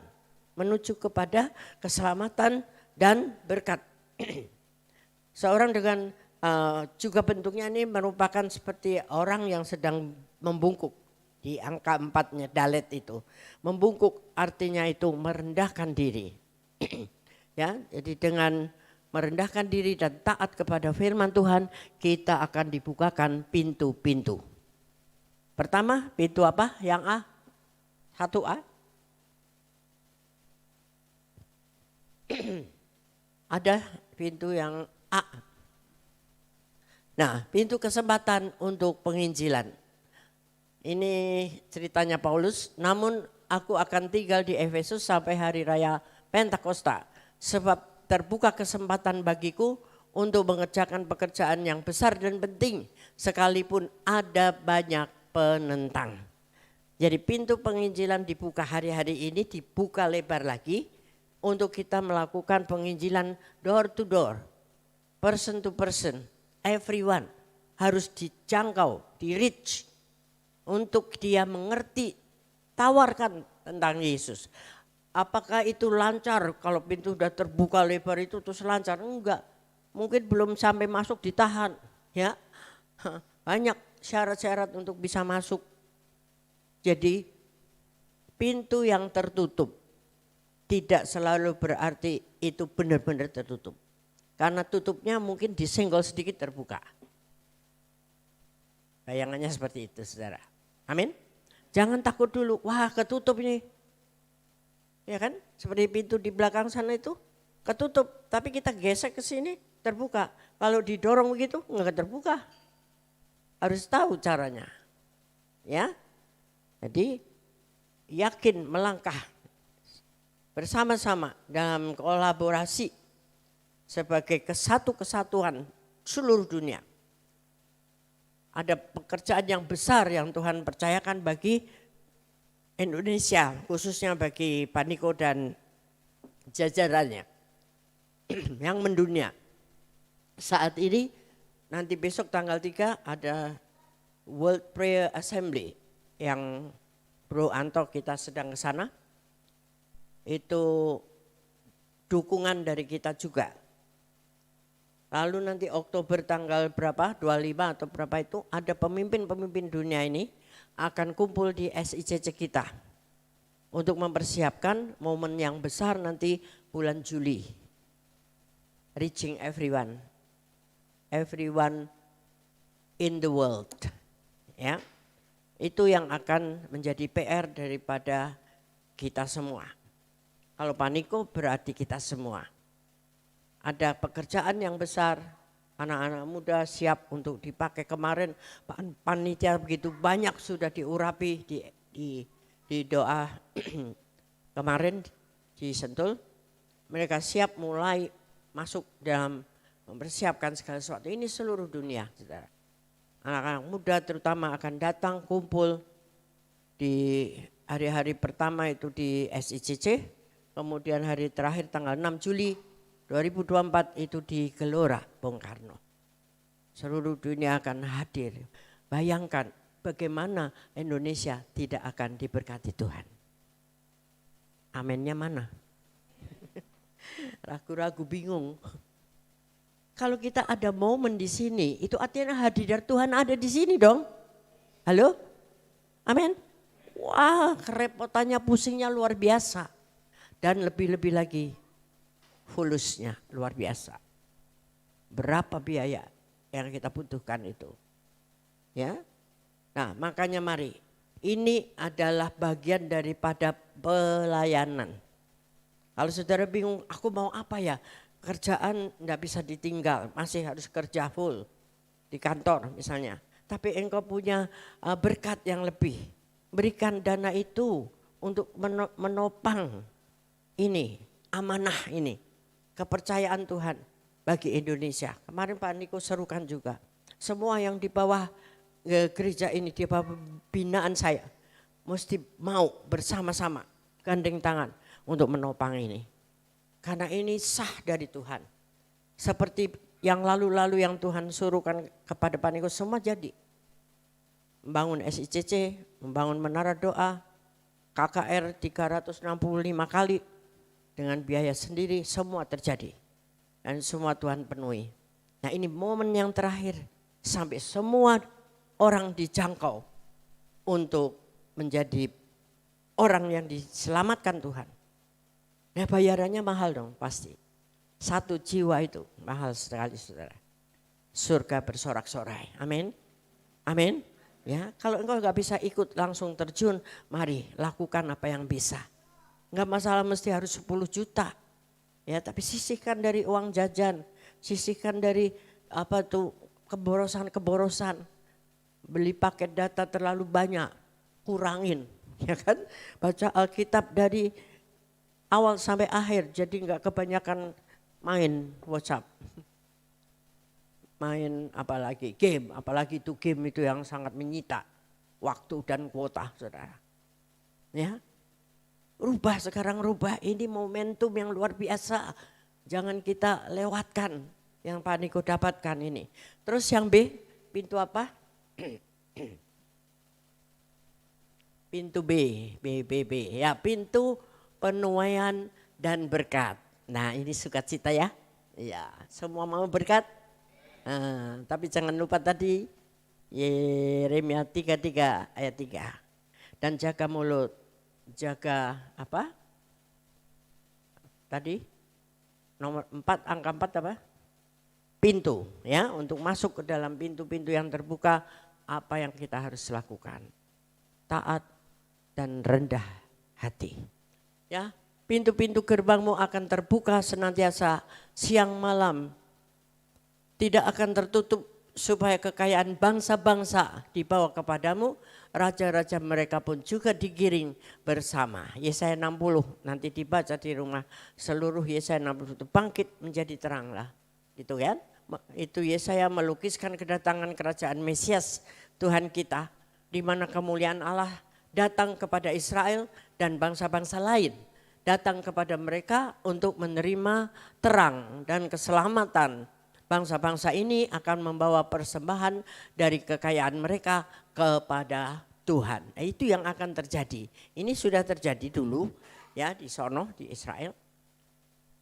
menuju kepada keselamatan dan berkat. Seorang dengan juga bentuknya ini merupakan seperti orang yang sedang membungkuk. Di angka 4-nya dalet itu. Membungkuk artinya itu merendahkan diri. Ya, jadi dengan merendahkan diri dan taat kepada firman Tuhan, kita akan dibukakan pintu-pintu. Pertama, pintu apa? Yang A? 1A? Ada pintu yang A. Nah, pintu kesempatan untuk penginjilan. Ini ceritanya Paulus, namun aku akan tinggal di Efesus sampai hari raya Pentakosta, sebab terbuka kesempatan bagiku untuk mengerjakan pekerjaan yang besar dan penting, sekalipun ada banyak penentang. Jadi pintu penginjilan dibuka hari-hari ini, dibuka lebar lagi untuk kita melakukan penginjilan door to door, person to person, everyone harus dijangkau, di reach untuk dia mengerti, tawarkan tentang Yesus. Apakah itu lancar kalau pintu sudah terbuka lebar itu terus lancar? Enggak, mungkin belum sampai masuk ditahan, ya. Banyak syarat-syarat untuk bisa masuk. Jadi pintu yang tertutup tidak selalu berarti itu benar-benar tertutup. Karena tutupnya mungkin disenggol sedikit terbuka. Bayangannya seperti itu, saudara. Amin. Jangan takut dulu, wah ketutup ini. Ya kan, seperti pintu di belakang sana itu ketutup. Tapi kita gesek ke sini terbuka. Kalau didorong begitu enggak terbuka. Harus tahu caranya. Ya. Jadi yakin melangkah bersama-sama dalam kolaborasi sebagai kesatuan seluruh dunia. Ada pekerjaan yang besar yang Tuhan percayakan bagi Indonesia, khususnya bagi Pak Niko dan jajarannya yang mendunia. Saat ini nanti besok tanggal 3 ada World Prayer Assembly yang Bro Anto kita sedang ke sana. Itu dukungan dari kita juga. Lalu nanti Oktober tanggal berapa, 25 atau berapa itu ada pemimpin-pemimpin dunia ini akan kumpul di SICC kita untuk mempersiapkan momen yang besar nanti bulan Juli. Reaching everyone, everyone in the world. Ya, itu yang akan menjadi PR daripada kita semua. Kalau Pak Niko berarti kita semua. Ada pekerjaan yang besar, anak-anak muda siap untuk dipakai. Kemarin panitia begitu banyak sudah diurapi di doa kemarin di Sentul. Mereka siap mulai masuk dalam mempersiapkan segala sesuatu. Ini seluruh dunia, saudara. Anak-anak muda terutama akan datang kumpul di hari-hari pertama itu di SICC. Kemudian hari terakhir tanggal 6 Juli 2024 itu di Gelora Bung Karno. Seluruh dunia akan hadir. Bayangkan bagaimana Indonesia tidak akan diberkati Tuhan. Aminnya mana? Ragu-ragu bingung. Kalau kita ada momen di sini, itu artinya hadirat Tuhan ada di sini dong. Halo? Amin? Wah, kerepotannya, pusingnya luar biasa. Dan lebih-lebih lagi fulusnya luar biasa. Berapa biaya yang kita butuhkan itu. Ya. Nah, makanya mari, ini adalah bagian daripada pelayanan. Kalau saudara bingung, aku mau apa ya? Kerjaan enggak bisa ditinggal, masih harus kerja full di kantor misalnya. Tapi engkau punya berkat yang lebih. Berikan dana itu untuk menopang ini, amanah ini. Kepercayaan Tuhan bagi Indonesia. Kemarin Pak Niko serukan juga. Semua yang di bawah gereja ini, di bawah binaan saya, mesti mau bersama-sama gandeng tangan untuk menopang ini. Karena ini sah dari Tuhan. Seperti yang lalu-lalu yang Tuhan suruhkan kepada Pak Niko, semua jadi. Membangun SICC, membangun menara doa, KKR 365 kali dengan biaya sendiri, semua terjadi. Dan semua Tuhan penuhi. Nah, ini momen yang terakhir sampai semua orang dijangkau untuk menjadi orang yang diselamatkan Tuhan. Nah, bayarannya mahal dong pasti. 1 jiwa itu mahal sekali saudara. Surga bersorak-sorai. Amin. Amin. Ya, kalau engkau nggak bisa ikut langsung terjun, mari lakukan apa yang bisa. Nggak masalah mesti harus 10 juta. Ya, tapi sisihkan dari uang jajan, sisihkan dari keborosan. Beli paket data terlalu banyak, kurangin, ya kan? Baca Alkitab dari awal sampai akhir, jadi nggak kebanyakan main WhatsApp. Main apalagi itu game itu yang sangat menyita waktu dan kuota saudara. Ya, sekarang rubah, ini momentum yang luar biasa. Jangan kita lewatkan yang Pak Niko dapatkan ini. Terus yang B, pintu apa? Pintu B. Ya, pintu penuaian dan berkat. Nah, ini sukacita ya. Ya, semua mau berkat. Tapi jangan lupa tadi Yeremia 33 ayat 3. Dan jaga mulut, jaga apa? Tadi nomor 4, angka 4 apa? Pintu ya, untuk masuk ke dalam pintu-pintu yang terbuka, apa yang kita harus lakukan? Taat dan rendah hati. Ya, pintu-pintu gerbangmu akan terbuka senantiasa siang malam. Tidak akan tertutup supaya kekayaan bangsa-bangsa dibawa kepadamu, raja-raja mereka pun juga digiring bersama. Yesaya 60 nanti dibaca di rumah, seluruh Yesaya 60 itu bangkit menjadi teranglah. Gitu kan? Itu Yesaya melukiskan kedatangan kerajaan Mesias Tuhan kita, di mana kemuliaan Allah datang kepada Israel dan bangsa-bangsa lain. Datang kepada mereka untuk menerima terang dan keselamatan. Bangsa-bangsa ini akan membawa persembahan dari kekayaan mereka kepada Tuhan. Nah, itu yang akan terjadi. Ini sudah terjadi dulu ya di sono di Israel.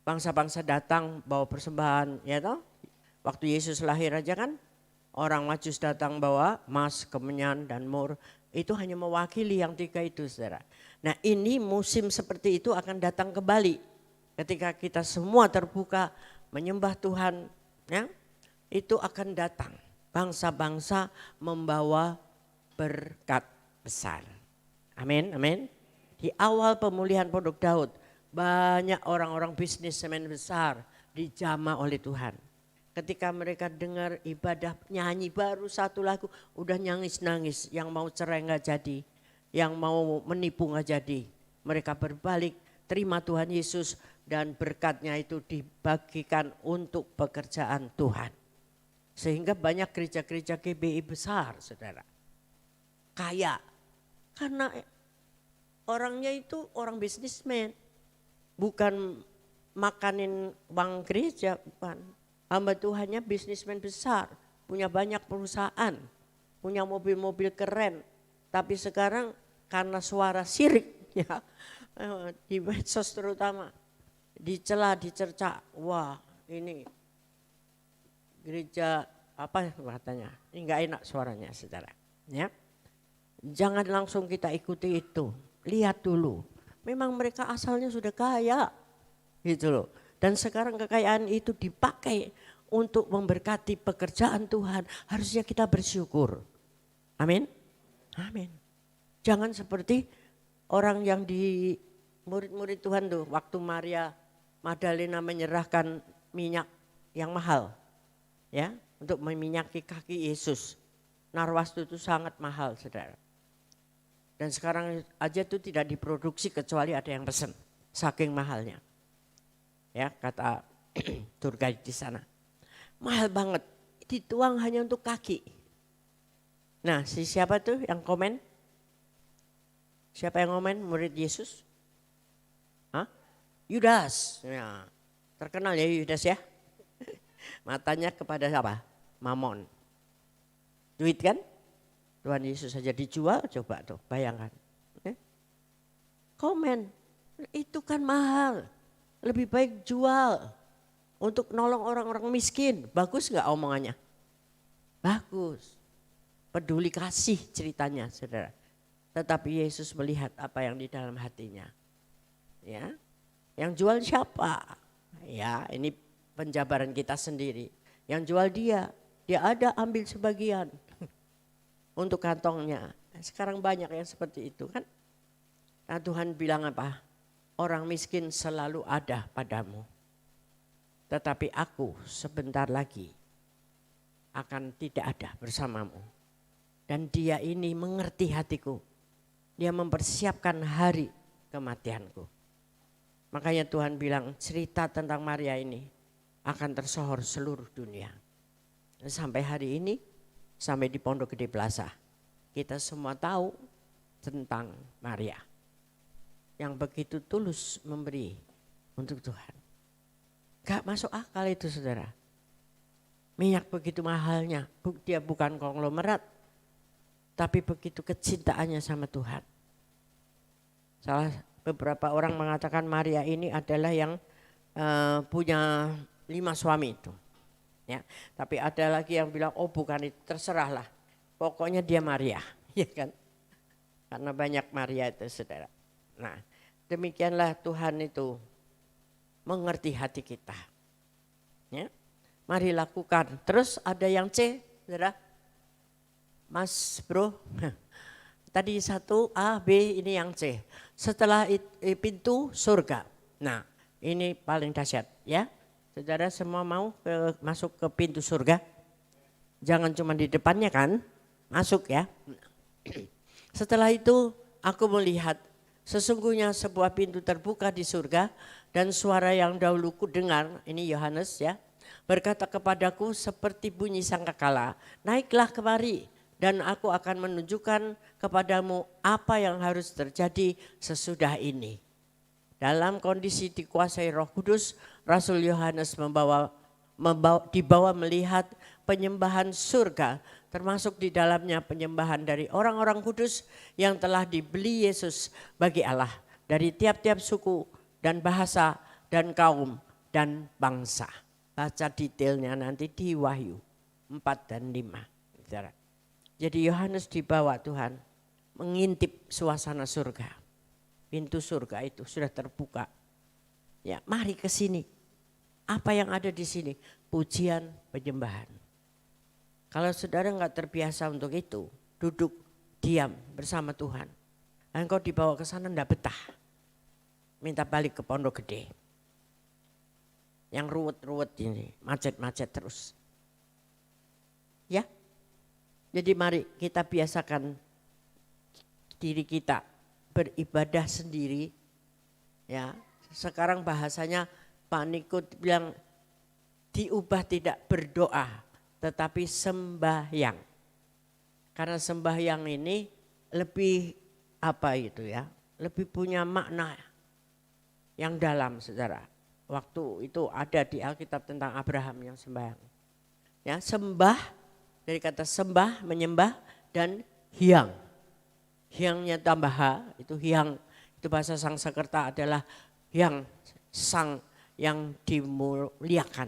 Bangsa-bangsa datang bawa persembahan, ya toh. Waktu Yesus lahir aja kan orang Majus datang bawa emas, kemenyan dan mur. Itu hanya mewakili yang 3 itu saudara. Nah, ini musim seperti itu akan datang kembali. Ketika kita semua terbuka menyembah Tuhan, ya, itu akan datang bangsa-bangsa membawa berkat besar. Amin, amin. Di awal pemulihan Pondok Daud, banyak orang-orang bisnismen besar dijamah oleh Tuhan. Ketika mereka dengar ibadah, nyanyi baru 1 lagu, udah nangis-nangis. Yang mau cerai gak jadi, yang mau menipu gak jadi. Mereka berbalik, terima Tuhan Yesus, dan berkatnya itu dibagikan untuk pekerjaan Tuhan. Sehingga banyak gereja-gereja GBI besar saudara. Kaya. Karena orangnya itu orang bisnismen. Bukan makanin uang gereja, bukan. Hamba Tuhannya bisnismen besar. Punya banyak perusahaan. Punya mobil-mobil keren. Tapi sekarang karena suara sirik ya, di medsos terutama. Dicela, dicerca, wah ini gereja apa katanya, ini nggak enak suaranya saudara. Ya, Jangan langsung kita ikuti itu. Lihat dulu. Memang mereka asalnya sudah kaya. Gitu loh. Dan sekarang kekayaan itu dipakai untuk memberkati pekerjaan Tuhan. Harusnya kita bersyukur. Amin. Amin. Jangan seperti orang yang di murid-murid Tuhan tuh. Waktu Maria Magdalena menyerahkan minyak yang mahal. Ya, untuk meminyaki kaki Yesus. Narwastu itu sangat mahal, saudara. Dan sekarang aja itu tidak diproduksi kecuali ada yang pesen, saking mahalnya. Ya, kata tour guide di sana. Mahal banget, dituang hanya untuk kaki. Nah, siapa tuh yang komen? Siapa yang komen? Murid Yesus? Hah? Yudas. Ya, terkenal ya Yudas ya. Matanya kepada siapa? Mamon. Duit kan? Tuhan Yesus saja dijual, coba tuh bayangkan. Komen, itu kan mahal, lebih baik jual untuk nolong orang-orang miskin. Bagus gak omongannya? Bagus, peduli kasih ceritanya saudara. Tetapi Yesus melihat apa yang di dalam hatinya. Ya, yang jual siapa? Ya, ini penjabaran kita sendiri. Yang jual dia ada ambil sebagian. Untuk kantongnya. Sekarang banyak yang seperti itu kan. Nah Tuhan bilang apa? Orang miskin selalu ada padamu. Tetapi aku sebentar lagi akan tidak ada bersamamu. Dan dia ini mengerti hatiku. Dia mempersiapkan hari kematianku. Makanya Tuhan bilang cerita tentang Maria ini akan tersohor seluruh dunia. Dan sampai hari ini, sampai di Pondok Gede Plaza, kita semua tahu tentang Maria yang begitu tulus memberi untuk Tuhan. Gak masuk akal itu saudara. Minyak begitu mahalnya, dia bukan konglomerat, tapi begitu kecintaannya sama Tuhan. Beberapa orang mengatakan Maria ini adalah yang punya 5 suami itu. Ya, tapi ada lagi yang bilang oh bukan itu, terserahlah. Pokoknya dia Maria, ya kan? Karena banyak Maria itu saudara. Nah, demikianlah Tuhan itu mengerti hati kita. Ya. Mari lakukan. Terus ada yang C, saudara. Mas bro, tadi 1A, B, ini yang C. Setelah pintu surga. Nah, ini paling dahsyat ya. Saudara semua mau masuk ke pintu surga? Jangan cuma di depannya kan, masuk ya. Setelah itu aku melihat sesungguhnya sebuah pintu terbuka di surga dan suara yang dahulu ku dengar, ini Yohanes ya, berkata kepadaku seperti bunyi sangkakala, naiklah kemari dan aku akan menunjukkan kepadamu apa yang harus terjadi sesudah ini. Dalam kondisi dikuasai Roh Kudus, Rasul Yohanes dibawa melihat penyembahan surga, termasuk di dalamnya penyembahan dari orang-orang kudus yang telah dibeli Yesus bagi Allah dari tiap-tiap suku dan bahasa dan kaum dan bangsa. Baca detailnya nanti di Wahyu 4 dan 5. Jadi Yohanes dibawa Tuhan mengintip suasana surga. Pintu surga itu sudah terbuka. Ya, mari ke sini. Apa yang ada di sini? Pujian, penyembahan. Kalau saudara enggak terbiasa untuk itu, duduk diam bersama Tuhan. Engkau dibawa ke sana enggak betah. Minta balik ke Pondok Gede. Yang ruwet-ruwet ini, macet-macet terus. Ya. Jadi mari kita biasakan diri kita beribadah sendiri. Ya, sekarang bahasanya Pak Niko bilang diubah tidak berdoa tetapi sembahyang. Karena sembahyang ini lebih apa itu ya, lebih punya makna yang dalam saudara. Waktu itu ada di Alkitab tentang Abraham yang sembahyang. Ya, sembah dari kata sembah, menyembah dan hyang. Hyangnya tambah H, itu hyang, itu bahasa Sangsekerta adalah hyang, sang yang dimuliakan.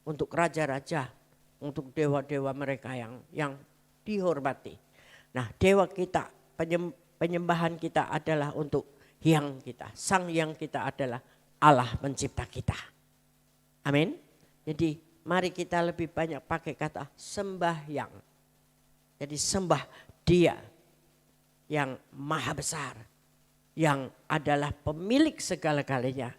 Untuk raja-raja, untuk dewa-dewa mereka yang dihormati. Nah, dewa kita, penyembahan kita adalah untuk hyang kita. Sang hyang kita adalah Allah pencipta kita. Amin. Jadi mari kita lebih banyak pakai kata sembahyang. Jadi sembah Dia yang maha besar, yang adalah pemilik segala-galanya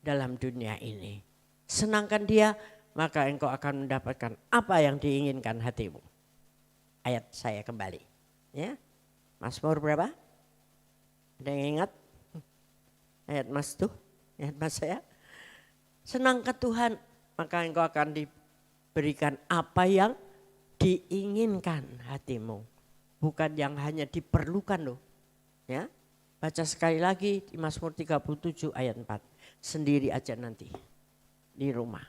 dalam dunia ini. Senangkan Dia, maka engkau akan mendapatkan apa yang diinginkan hatimu. Ayat saya kembali. Ya, Mazmur berapa? Ada yang ingat? Ayat Mas tuh, ayat Mas saya. Senangkan Tuhan, maka engkau akan diberikan apa yang diinginkan hatimu. Bukan yang hanya diperlukan loh. Ya, baca sekali lagi di Mazmur 37 ayat 4. Sendiri aja nanti di rumah.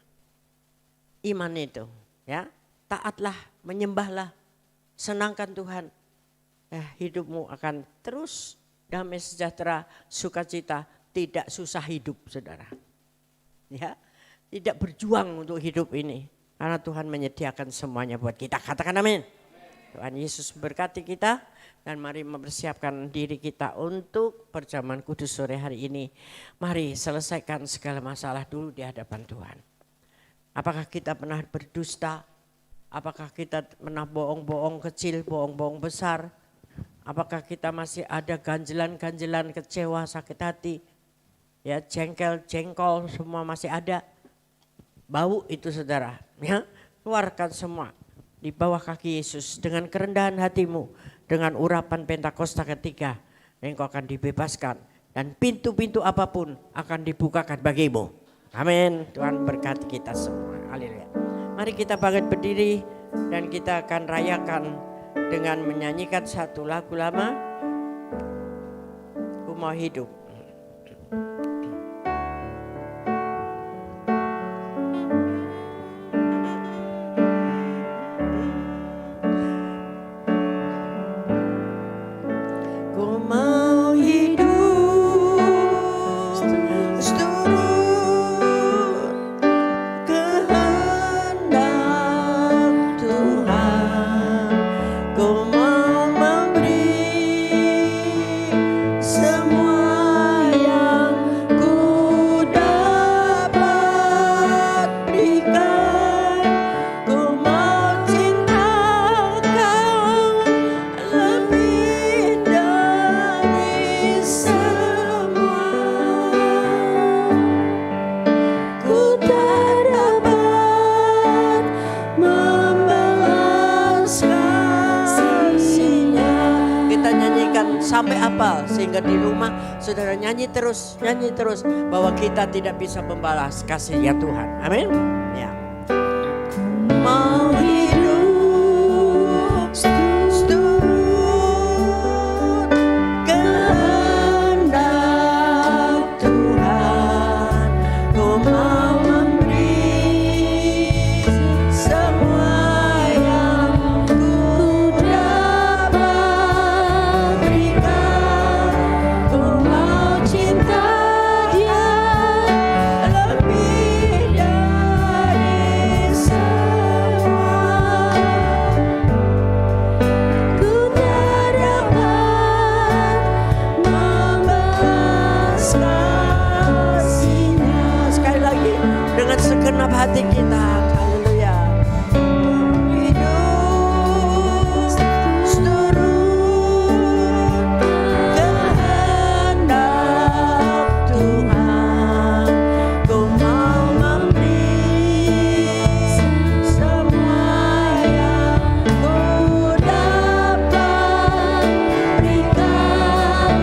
Iman itu, ya, taatlah, menyembahlah, senangkan Tuhan. Hidupmu akan terus damai sejahtera, sukacita, tidak susah hidup, saudara. Ya, tidak berjuang untuk hidup ini, karena Tuhan menyediakan semuanya buat kita. Katakan amin. Tuhan Yesus berkati kita dan mari mempersiapkan diri kita untuk perjamuan kudus sore hari ini. Mari selesaikan segala masalah dulu di hadapan Tuhan. Apakah kita pernah berdusta? Apakah kita pernah bohong-bohong kecil, bohong-bohong besar? Apakah kita masih ada ganjelan-ganjelan kecewa, sakit hati? Ya, jengkel, jengkol semua masih ada. Bau itu saudara, ya, keluarkan semua di bawah kaki Yesus dengan kerendahan hatimu, dengan urapan Pentakosta ketiga, engkau akan dibebaskan dan pintu-pintu apapun akan dibukakan bagimu. Amin. Tuhan berkati kita semua. Haleluya. Mari kita bangkit berdiri dan kita akan rayakan dengan menyanyikan satu lagu lama, Ku Mau Hidup. Sampai apa sehingga di rumah saudara nyanyi terus bahwa kita tidak bisa membalas kasih-Nya Tuhan. Amin. Ya. Mau hidup seturut kehendak Tuhan, ku mau memberi semua yang ku dapat berikan. Ku mau cinta Dia lebih dari semua. Ku tak dapat membalas kasih-Nya. Sekali lagi dengan segenap hati kita. Haleluya. Hidup seturut kehendak Tuhan, ku mau memberi semua yang ku dapat berikan.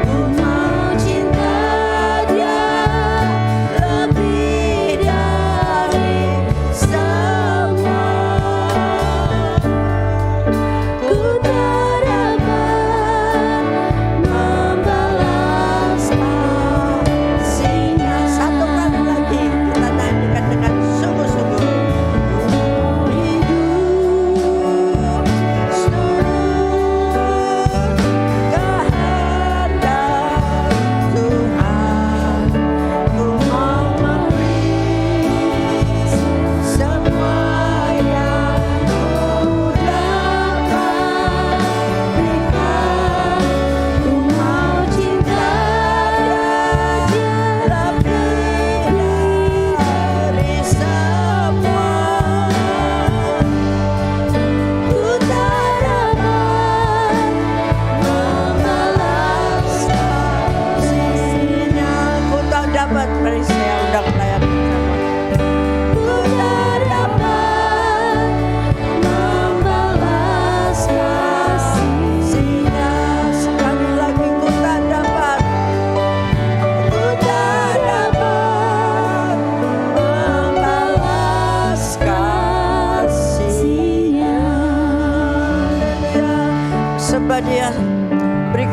Ku mau cinta Dia lebih dari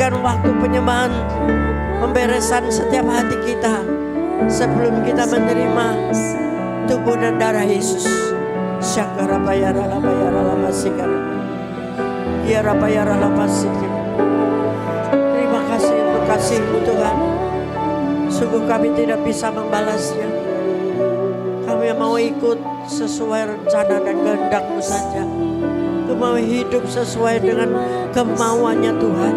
berikan waktu penyembahan, pemberesan setiap hati kita sebelum kita menerima tubuh dan darah Yesus. Syakara bayara la bayara la masikara. Ya rabayara la masikara. Terima kasih untuk kasih-Mu Tuhan. Sungguh kami tidak bisa membalasnya. Kami mau ikut sesuai rencana dan kehendak-Mu saja. Kami mau hidup sesuai dengan kemauannya Tuhan,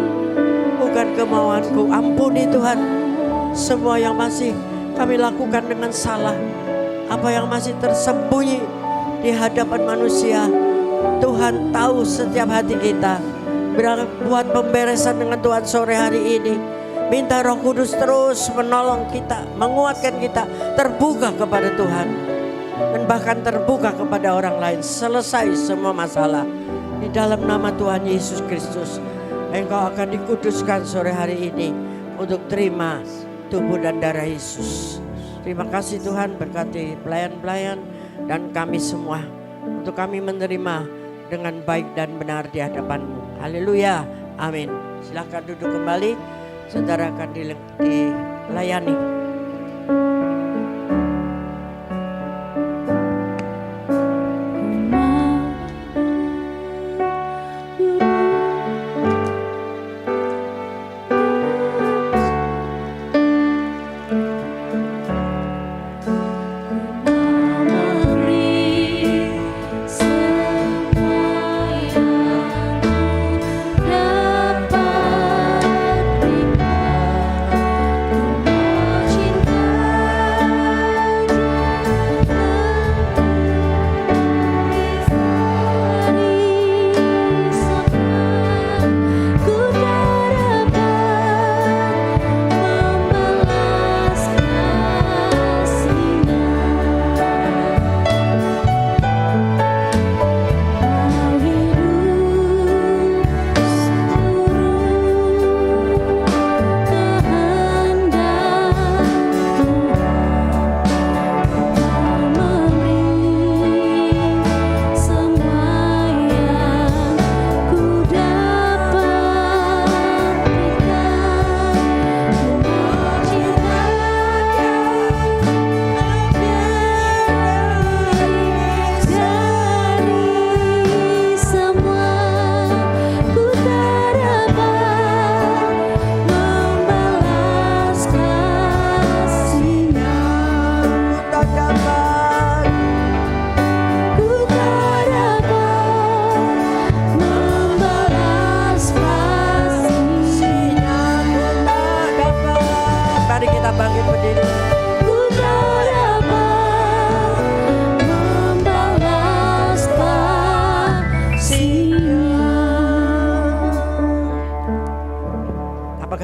bukan kemauanku. Ampuni Tuhan semua yang masih kami lakukan dengan salah, apa yang masih tersembunyi di hadapan manusia. Tuhan tahu setiap hati kita. Buat pemberesan dengan Tuhan sore hari ini. Minta Roh Kudus terus menolong kita, menguatkan kita, terbuka kepada Tuhan. Dan bahkan terbuka kepada orang lain. Selesai semua masalah. Di dalam nama Tuhan Yesus Kristus. Engkau akan dikuduskan sore hari ini untuk terima tubuh dan darah Yesus. Terima kasih Tuhan, berkati pelayan-pelayan dan kami semua. Untuk kami menerima dengan baik dan benar di hadapan-Mu. Haleluya, amin. Silakan duduk kembali. Saudara akan dilayani.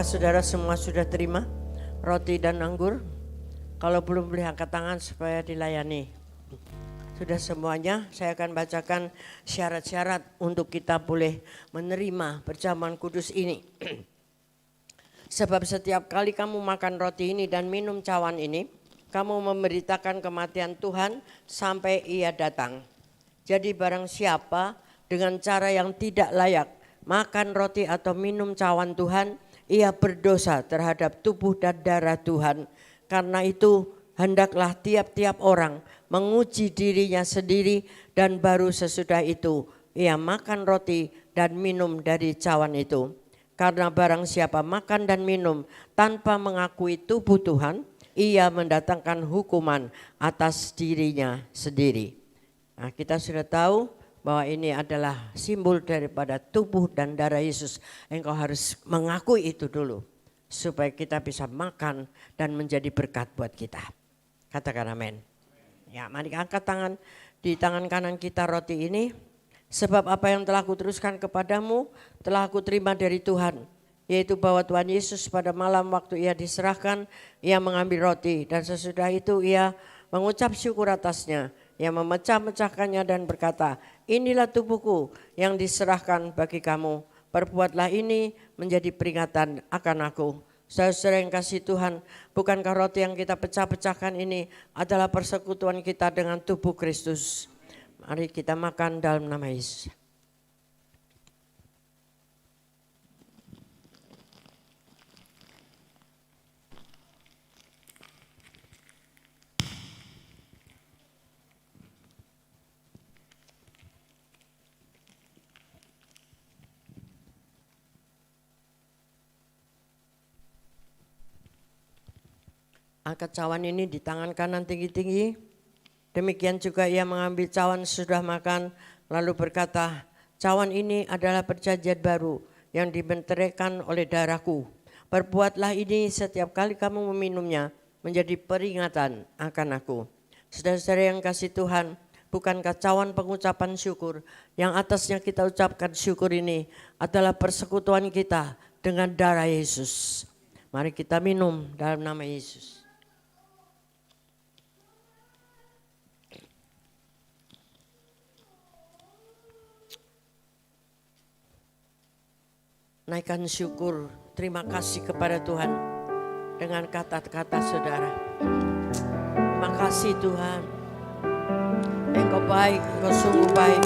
Saudara semua sudah terima roti dan anggur? Kalau belum boleh angkat tangan supaya dilayani. Sudah semuanya, saya akan bacakan syarat-syarat untuk kita boleh menerima perjamuan kudus ini. Sebab setiap kali kamu makan roti ini dan minum cawan ini, kamu memberitakan kematian Tuhan sampai Ia datang. Jadi barang siapa dengan cara yang tidak layak makan roti atau minum cawan Tuhan, ia berdosa terhadap tubuh dan darah Tuhan. Karena itu hendaklah tiap-tiap orang menguji dirinya sendiri dan baru sesudah itu ia makan roti dan minum dari cawan itu. Karena barang siapa makan dan minum tanpa mengakui tubuh Tuhan, ia mendatangkan hukuman atas dirinya sendiri. Nah, kita sudah tahu bahwa ini adalah simbol daripada tubuh dan darah Yesus. Engkau harus mengakui itu dulu supaya kita bisa makan dan menjadi berkat buat kita. Katakan amin. Ya, mari angkat tangan di tangan kanan kita roti ini. Sebab apa yang telah kuteruskan kepadamu telah aku terima dari Tuhan. Yaitu bahwa Tuhan Yesus pada malam waktu ia diserahkan, ia mengambil roti dan sesudah itu ia mengucap syukur atasnya. Ia memecah-mecahkannya dan berkata, inilah tubuhku yang diserahkan bagi kamu. Perbuatlah ini menjadi peringatan akan aku. Saudara yang kasih Tuhan, bukankah roti yang kita pecah-pecahkan ini adalah persekutuan kita dengan tubuh Kristus? Mari kita makan dalam nama Yesus. angkat cawan ini di tangan kanan tinggi-tinggi. Demikian juga ia mengambil cawan sesudah makan, lalu berkata, cawan ini adalah perjanjian baru yang dibenteraikan oleh darahku. Perbuatlah ini setiap kali kamu meminumnya menjadi peringatan akan aku. Saudara-saudara yang kasih Tuhan, bukankah cawan pengucapan syukur yang atasnya kita ucapkan syukur ini adalah persekutuan kita dengan darah Yesus. Mari kita minum dalam nama Yesus. Naikkan syukur, terima kasih kepada Tuhan dengan kata-kata saudara. Terima kasih Tuhan. Engkau baik, Engkau sungguh baik.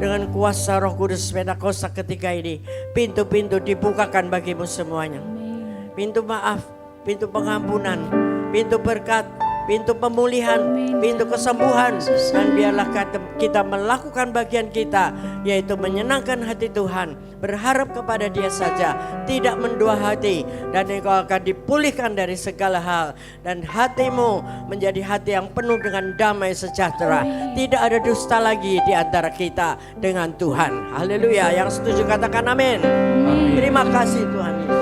Dengan kuasa Roh Kudus Pentakosta ketika ini, pintu-pintu dibukakan bagimu semuanya. Pintu maaf, pintu pengampunan, pintu berkat, pintu pemulihan, pintu kesembuhan. Dan biarlah kita melakukan bagian kita, yaitu menyenangkan hati Tuhan, berharap kepada Dia saja, tidak mendua hati, dan engkau akan dipulihkan dari segala hal. Dan hatimu menjadi hati yang penuh dengan damai sejahtera. Tidak ada dusta lagi di antara kita dengan Tuhan. Haleluya. Yang setuju katakan amin. Terima kasih Tuhan Yesus.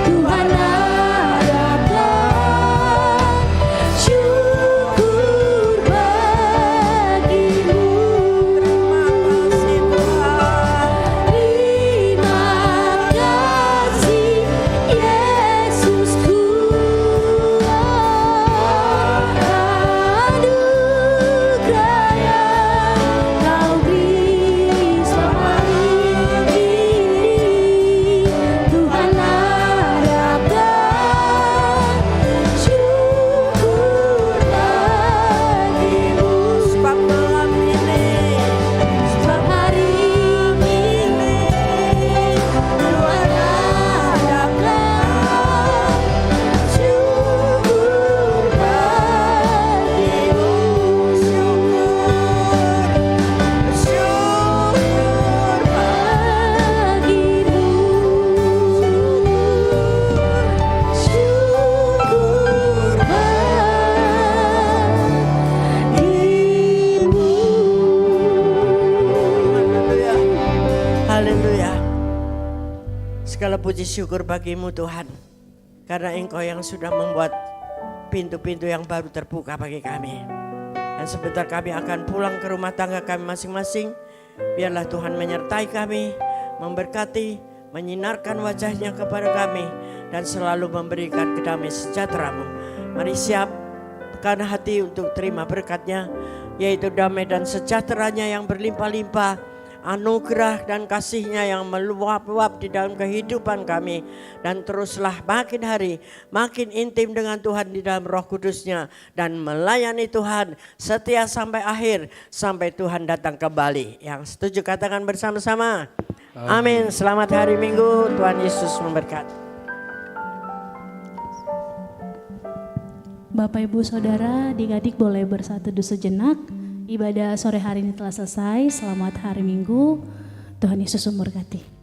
Tuhan ada Segala puji syukur bagimu Tuhan. Karena Engkau yang sudah membuat pintu-pintu yang baru terbuka bagi kami. Dan sebentar kami akan pulang ke rumah tangga kami masing-masing. Biarlah Tuhan menyertai kami, memberkati, menyinarkan wajahnya kepada kami. Dan selalu memberikan kedamaian sejahtera-Mu. Mari siapkan hati untuk terima berkat-Nya. Yaitu damai dan sejahteranya yang berlimpah-limpah. Anugerah dan kasih-Nya yang meluap-luap di dalam kehidupan kami. Dan teruslah makin hari makin intim dengan Tuhan di dalam Roh Kudus-Nya. Dan melayani Tuhan setia sampai akhir. Sampai Tuhan datang kembali. Yang setuju katakan bersama-sama. Amin. Selamat hari Minggu. Tuhan Yesus memberkati. Bapak Ibu Saudara, adik-adik boleh bersatu sejenak. Ibadah sore hari ini telah selesai. Selamat hari Minggu. Tuhan Yesus memberkati.